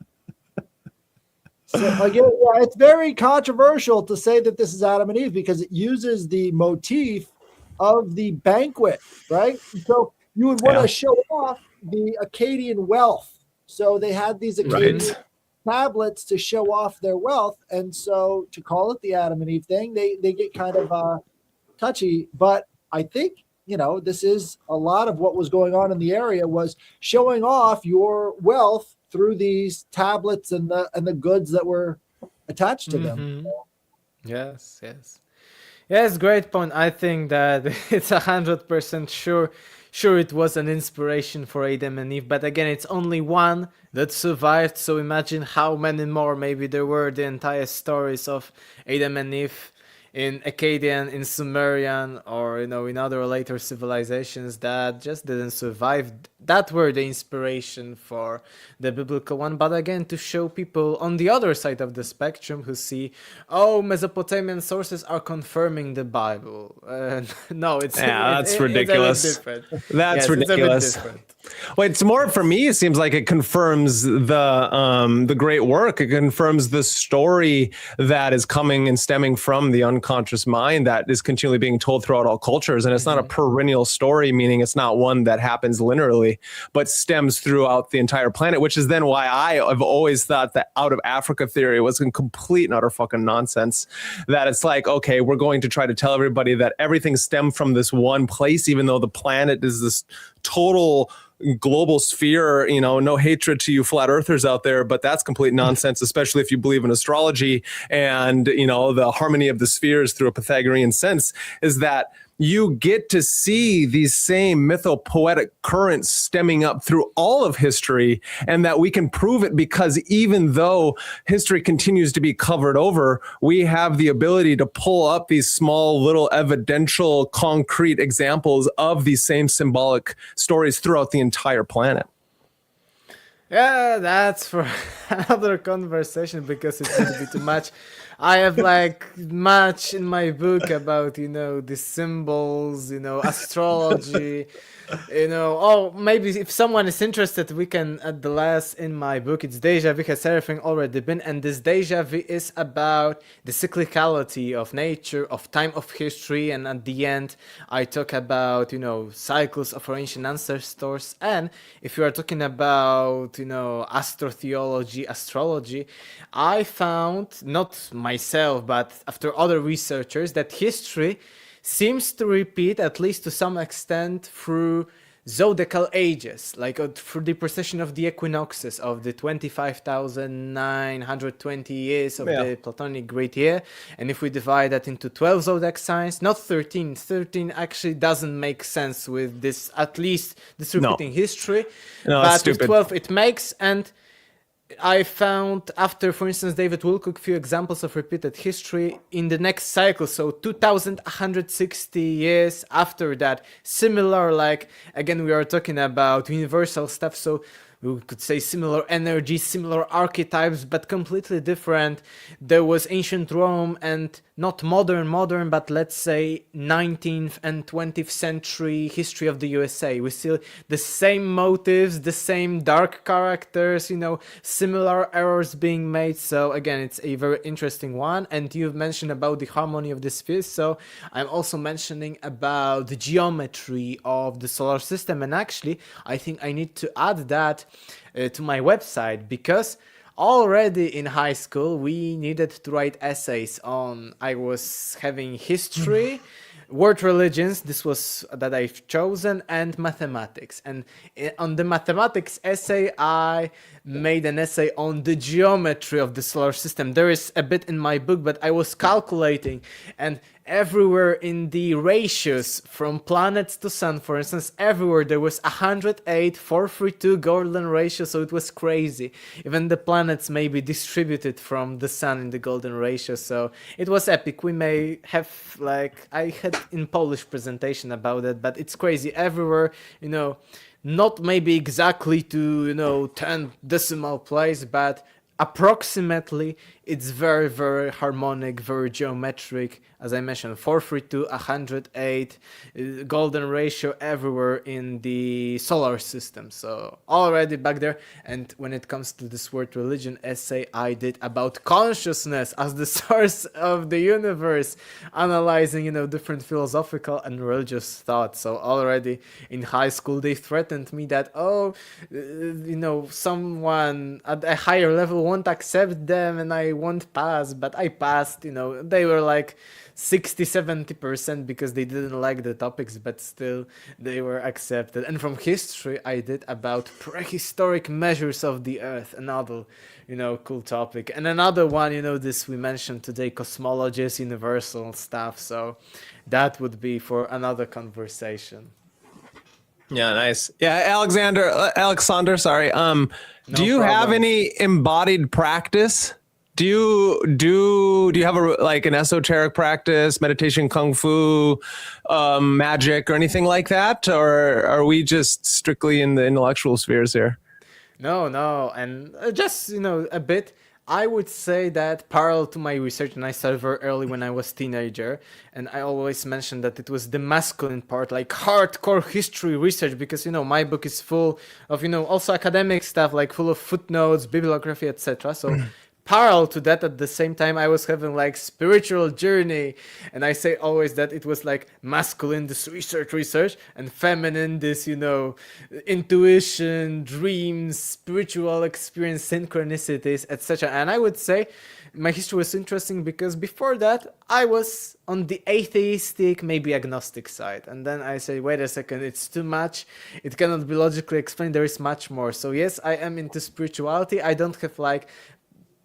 Speaker 2: So again, it's very controversial to say that this is Adam and Eve because it uses the motif of the banquet, right? So you would want to show off the Akkadian wealth. So they had these Akkadian tablets to show off their wealth. And so to call it the Adam and Eve thing, they get kind of touchy. But I think, this is a lot of what was going on in the area was showing off your wealth through these tablets and the goods that were attached to them.
Speaker 4: Yes. Yes, great point. I think that it's 100% sure. Sure, it was an inspiration for Adam and Eve, but again, it's only one that survived. So imagine how many more maybe there were the entire stories of Adam and Eve in Akkadian, in Sumerian, or in other later civilizations that just didn't survive. That were the inspiration for the biblical one. But again, to show people on the other side of the spectrum who see, Mesopotamian sources are confirming the Bible. No,
Speaker 3: that's ridiculous.
Speaker 4: It's a bit different.
Speaker 3: That's ridiculous.
Speaker 4: It's a bit different.
Speaker 3: Well, it's more for me. It seems like it confirms the great work. It confirms the story that is coming and stemming from the unconscious mind that is continually being told throughout all cultures. And it's not a perennial story, meaning it's not one that happens linearly, but stems throughout the entire planet. Which is then why I have always thought that out of Africa theory was in complete and utter fucking nonsense. That it's like, okay, we're going to try to tell everybody that everything stemmed from this one place, even though the planet is this total global sphere. No hatred to you flat earthers out there, but that's complete nonsense, especially if you believe in astrology and the harmony of the spheres through a Pythagorean sense. Is that you get to see these same mythopoetic currents stemming up through all of history, and that we can prove it because even though history continues to be covered over, we have the ability to pull up these small little evidential concrete examples of these same symbolic stories throughout the entire planet.
Speaker 4: Yeah, that's for another conversation because it would be too much. I have much in my book about, the symbols, astrology, maybe if someone is interested, we can, at the last in my book, it's Deja Vu has everything already been. And this Deja Vu is about the cyclicality of nature, of time, of history. And at the end, I talk about, cycles of our ancient ancestors. And if you are talking about, astrotheology, astrology, I found, not myself, but after other researchers, that history seems to repeat, at least to some extent, through zodiacal ages, through the precession of the equinoxes of the 25,920 years of the Platonic great year. And if we divide that into 12 zodiac signs, not 13 actually doesn't make sense with this, at least this repeating history.
Speaker 3: No,
Speaker 4: but
Speaker 3: with
Speaker 4: 12 it makes. And I found, after, for instance, David Wilcock, few examples of repeated history in the next cycle. So 2,160 years after that, similar, again, we are talking about universal stuff. So we could say similar energy, similar archetypes, but completely different. There was ancient Rome and not modern, but let's say 19th and 20th century history of the USA. We see the same motives, the same dark characters, similar errors being made. So again, it's a very interesting one. And you've mentioned about the harmony of the spheres. So I'm also mentioning about the geometry of the solar system. And actually, I think I need to add that to my website, because already in high school we needed to write essays on, I was having history, world religions, this was that I've chosen, and mathematics. And on the mathematics essay, I made an essay on the geometry of the solar system. There is a bit in my book, but I was calculating, and everywhere in the ratios from planets to sun, for instance, everywhere there was 108:432 golden ratio, so it was crazy. Even the planets may be distributed from the sun in the golden ratio, so it was epic. We may have, I had in Polish presentation about it, but it's crazy everywhere, not maybe exactly to 10 decimal place, but approximately it's very, very harmonic, very geometric. As I mentioned, 432, 108, golden ratio everywhere in the solar system. So already back there. And when it comes to this word religion essay I did about consciousness as the source of the universe, analyzing, different philosophical and religious thoughts. So already in high school, they threatened me that, someone at a higher level won't accept them and I won't pass, but I passed, they were like 60-70% because they didn't like the topics, but still they were accepted. And from history, I did about prehistoric measures of the earth, another cool topic. And another one, this we mentioned today, cosmology is universal stuff. So that would be for another conversation.
Speaker 3: Yeah, nice. Yeah, Alexander, sorry. Do you
Speaker 4: problem.
Speaker 3: have any embodied practice? Do you have an esoteric practice, meditation, kung fu, magic, or anything like that? Or are we just strictly in the intellectual spheres here?
Speaker 4: No, and just a bit. I would say that parallel to my research, and I started very early when I was teenager, and I always mentioned that it was the masculine part, like hardcore history research, because my book is full of also academic stuff, like full of footnotes, bibliography, etc. So parallel to that, at the same time, I was having like spiritual journey, and I say always that it was like masculine, this research, and feminine, this intuition, dreams, spiritual experience, synchronicities, etc. And I would say my history was interesting because before that I was on the atheistic, maybe agnostic side, and then I say, wait a second, it's too much, it cannot be logically explained, there is much more. So yes, I am into spirituality. I don't have like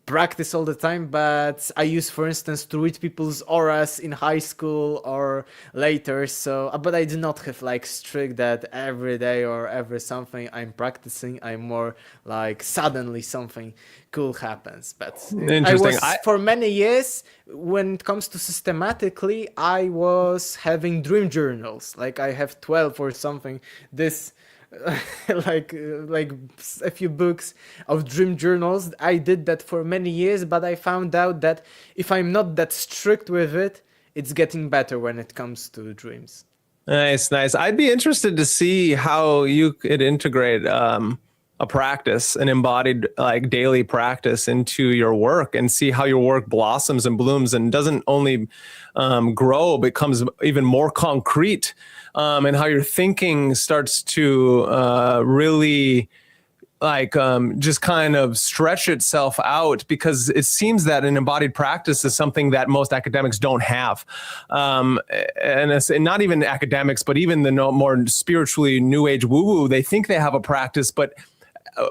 Speaker 4: practice all the time, but I use, for instance, to read people's auras in high school or later. So, but I do not have like strict that every day or every something I'm practicing. I'm more like suddenly something cool happens. But
Speaker 3: Interesting.
Speaker 4: For many years, when it comes to systematically, I was having dream journals. Like I have 12 or something. This. like a few books of dream journals. I did that for many years, but I found out that if I'm not that strict with it, it's getting better when it comes to dreams.
Speaker 3: Nice. I'd be interested to see how you could integrate a practice, an embodied like daily practice into your work, and see how your work blossoms and blooms and doesn't only grow, becomes even more concrete. And how your thinking starts to really just kind of stretch itself out, because it seems that an embodied practice is something that most academics don't have. And not even academics, but even the more spiritually new age woo-woo, they think they have a practice, but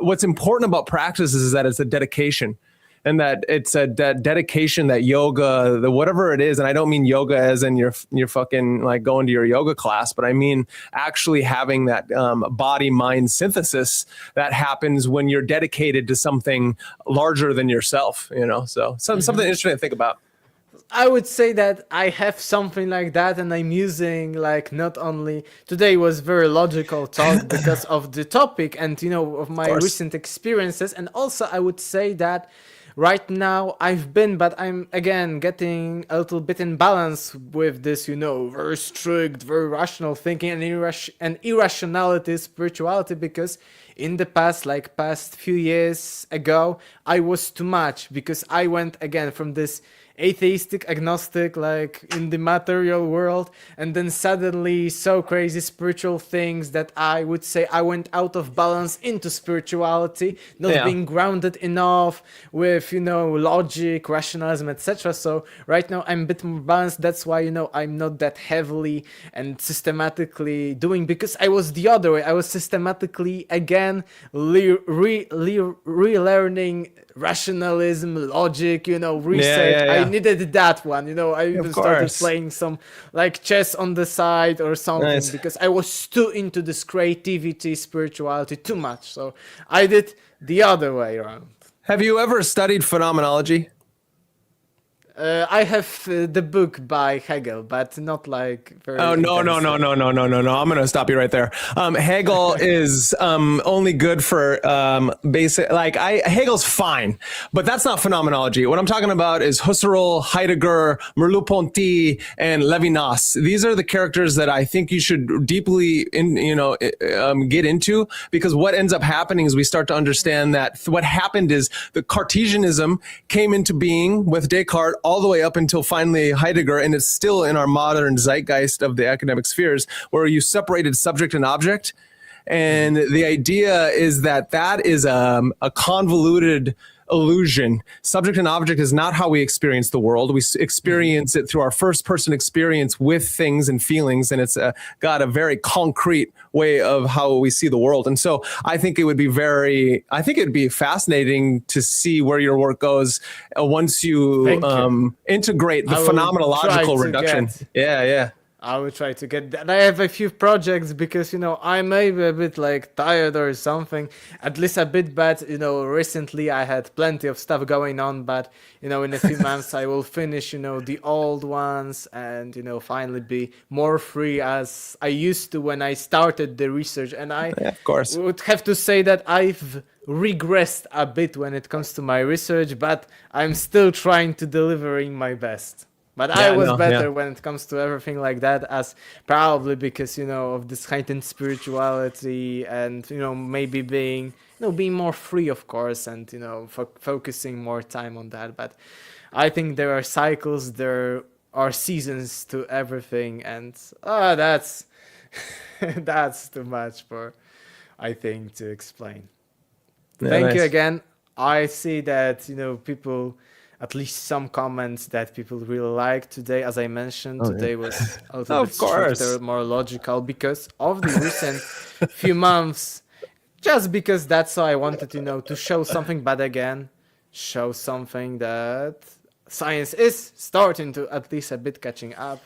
Speaker 3: what's important about practice is that it's a dedication. And that it's a dedication, that yoga, whatever it is, and I don't mean yoga as in you're fucking like going to your yoga class, but I mean actually having that body-mind synthesis that happens when you're dedicated to something larger than yourself, So something interesting to think about.
Speaker 4: I would say that I have something like that, and I'm using like not only today was very logical talk because of the topic and of my recent experiences, and also I would say that right now but I'm again getting a little bit in balance with this, very strict, very rational thinking and irrationality, spirituality, because in the past few years ago, I was too much, because I went again from this atheistic, agnostic, like in the material world, and then suddenly so crazy spiritual things that I would say I went out of balance into spirituality, not being grounded enough with logic, rationalism, etc. So right now I'm a bit more balanced. That's why I'm not that heavily and systematically doing, because I was the other way. I was systematically again relearning rationalism, logic, research.
Speaker 3: Yeah.
Speaker 4: I needed that one, I even started playing some like chess on the side or something, because I was too into this creativity, spirituality too much. So I did the other way around.
Speaker 3: Have you ever studied phenomenology?
Speaker 4: I have the book by Hegel, but not like very.
Speaker 3: Oh no! I'm gonna stop you right there. Hegel is only good for basic. Hegel's fine, but that's not phenomenology. What I'm talking about is Husserl, Heidegger, Merleau-Ponty, and Levinas. These are the characters that I think you should deeply get into, because what ends up happening is we start to understand that what happened is the Cartesianism came into being with Descartes all the way up until finally Heidegger, and it's still in our modern zeitgeist of the academic spheres, where you separated subject and object. And the idea is that is a convoluted illusion. Subject and object is not how we experience the world. We experience it through our first person experience with things and feelings. And it's got a very concrete way of how we see the world. And so I think it would be fascinating to see where your work goes once you integrate the phenomenological reduction. Yeah.
Speaker 4: I will try to get that. I have a few projects because, I may be a bit like tired or something, at least a bit, but, recently I had plenty of stuff going on, but, in a few months I will finish, the old ones and, finally be more free as I used to when I started the research. And I
Speaker 3: of course
Speaker 4: would have to say that I've regressed a bit when it comes to my research, but I'm still trying to delivering my best. But I was better when it comes to everything like that, as probably because, of this heightened spirituality and, maybe being more free, of course, and, focusing more time on that. But I think there are cycles, there are seasons to everything. And that's too much for, I think, to explain.
Speaker 3: Yeah,
Speaker 4: Thank you
Speaker 3: nice.
Speaker 4: again. I see that, people... At least some comments that people really like today. As I mentioned, today was a little bit stricter, more logical because of the recent few months. Just because that's how I wanted, to show something, but again, show something that science is starting to at least a bit catching up.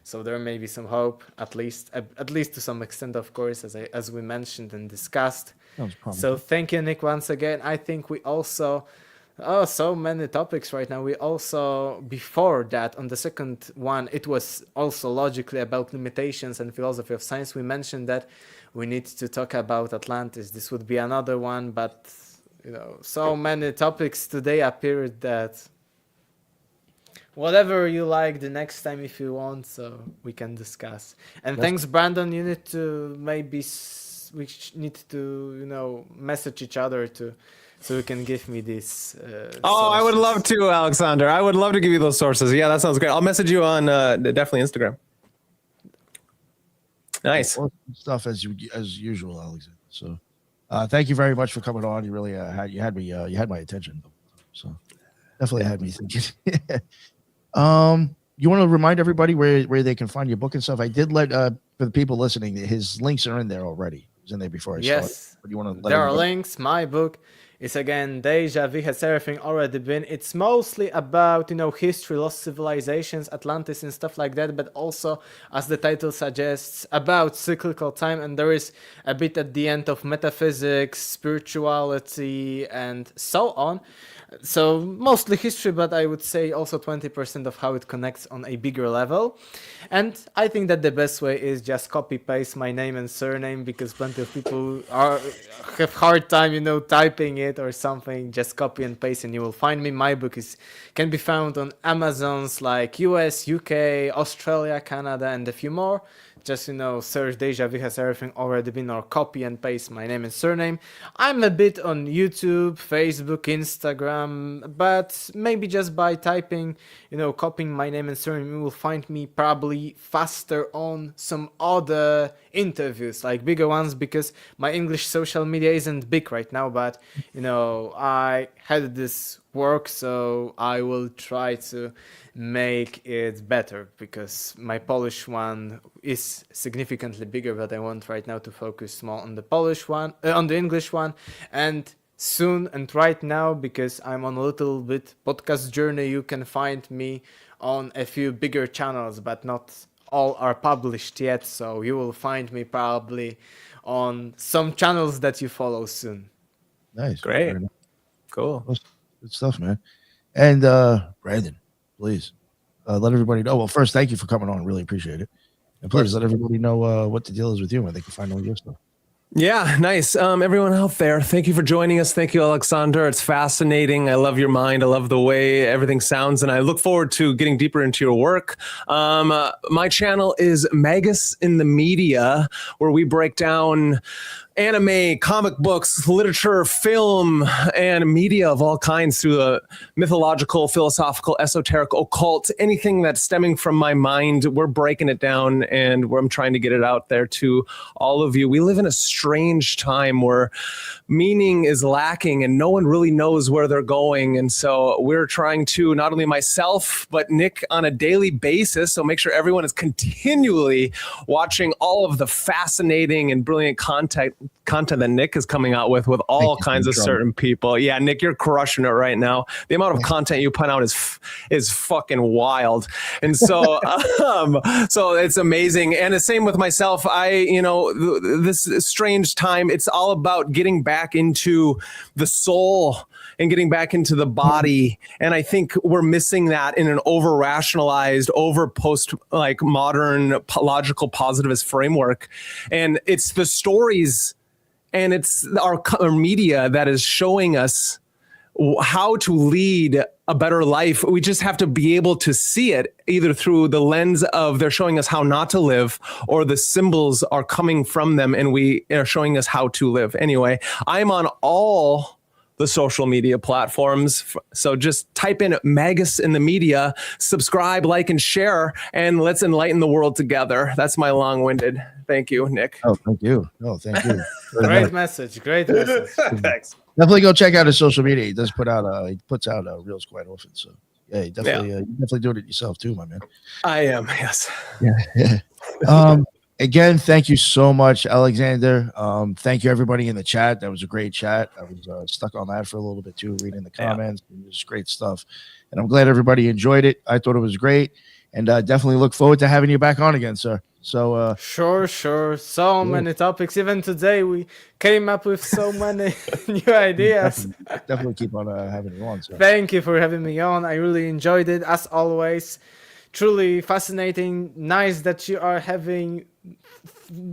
Speaker 4: So there may be some hope, at least to some extent, of course, as we mentioned and discussed. So thank you, Nick, once again. I think we also. So many topics right now. We also, before that, on the second one, it was also logically about limitations and philosophy of science. We mentioned that we need to talk about Atlantis. This would be another one, but, so many topics today appeared that whatever you like the next time if you want, so we can discuss. And thanks, Brandon. You need to we need to, message each other so you can give me this.
Speaker 3: I would love to, Alexander. I would love to give you those sources. Yeah, that sounds great. I'll message you on definitely Instagram. Nice
Speaker 1: stuff as usual, Alexander. So, thank you very much for coming on. You really you had my attention. So, definitely had me thinking. You want to remind everybody where they can find your book and stuff? I did let for the people listening, his links are in there already. It was in there before I saw it. But you want to let
Speaker 4: there are links. My book. It's again, Deja Vu has everything already been. It's mostly about, history, lost civilizations, Atlantis and stuff like that, but also, as the title suggests, about cyclical time. And there is a bit at the end of metaphysics, spirituality, and so on. So mostly history, but I would say also 20% of how it connects on a bigger level. And I think that the best way is just copy paste my name and surname, because plenty of people have hard time, typing it or something. Just copy and paste and you will find me. My book can be found on Amazons like US, UK, Australia, Canada, and a few more. Just, search Deja Vu has everything already been, or copy and paste my name and surname. I'm a bit on YouTube, Facebook, Instagram, but maybe just by typing, copying my name and surname, you will find me probably faster on some other interviews, like bigger ones, because my English social media isn't big right now, but, I had this work, so I will try to make it better, because my Polish one is significantly bigger, but I want right now to focus more on the Polish one, on the English one, and soon and right now, because I'm on a little bit podcast journey, you can find me on a few bigger channels, but not all are published yet, so you will find me probably on some channels that you follow soon.
Speaker 1: Nice.
Speaker 3: Great. Cool.
Speaker 1: Good stuff, man. And Brandon, please let everybody know. Well, first, thank you for coming on. Really appreciate it. And please let everybody know what the deal is with you and where they can find all your stuff.
Speaker 3: Yeah, nice. Everyone out there, thank you for joining us. Thank you, Aleksander. It's fascinating. I love your mind. I love the way everything sounds, and I look forward to getting deeper into your work. My channel is Magus in the Media, where we break down anime, comic books, literature, film, and media of all kinds through the mythological, philosophical, esoteric, occult, anything that's stemming from my mind. We're breaking it down and I'm trying to get it out there to all of you. We live in a strange time where meaning is lacking and no one really knows where they're going. And so we're trying to, not only myself, but Nick on a daily basis. So make sure everyone is continually watching all of the fascinating and brilliant content that Nick is coming out with all kinds of certain people. Yeah, Nick, you're crushing it right now. The amount of content you put out is fucking wild. And so so it's amazing. And the same with myself. This strange time, it's all about getting back into the soul and getting back into the body. And I think we're missing that in an over rationalized, over post like modern logical positivist framework. And it's the stories and it's our media that is showing us how to lead a better life. We just have to be able to see it either through the lens of they're showing us how not to live, or the symbols are coming from them and we are showing us how to live. Anyway, I'm on all the social media platforms. So just type in Magus in the Media, subscribe, like, and share, and let's enlighten the world together. That's my long-winded. Thank you, Nick.
Speaker 1: Oh, thank you. Oh, thank you.
Speaker 4: Great message. Great message.
Speaker 3: Thanks.
Speaker 1: Definitely go check out his social media. He does put out he puts out reels quite often. So yeah, you definitely doing it yourself too, my man.
Speaker 3: I am, yes.
Speaker 1: Yeah. Again, thank you so much, Alexander. Thank you everybody in the chat. That was a great chat. I was stuck on that for a little bit too, reading the comments. It was great stuff, and I'm glad everybody enjoyed it. I thought it was great, and definitely look forward to having you back on again, sir. So
Speaker 4: sure. So many topics. Even today, we came up with so many new ideas.
Speaker 1: Definitely keep on having you on, sir.
Speaker 4: Thank you for having me on. I really enjoyed it as always. Truly fascinating. Nice that you are having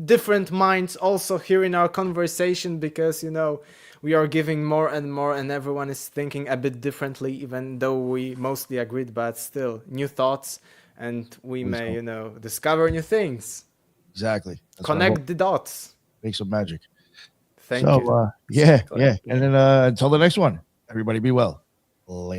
Speaker 4: different minds also here in our conversation, because we are giving more and more and everyone is thinking a bit differently, even though we mostly agreed, but still new thoughts, and we may discover new things.
Speaker 1: Exactly. That's
Speaker 4: connect the dots,
Speaker 1: make some magic.
Speaker 4: Thank you.
Speaker 1: Yeah, and then until the next one, everybody be well. Later.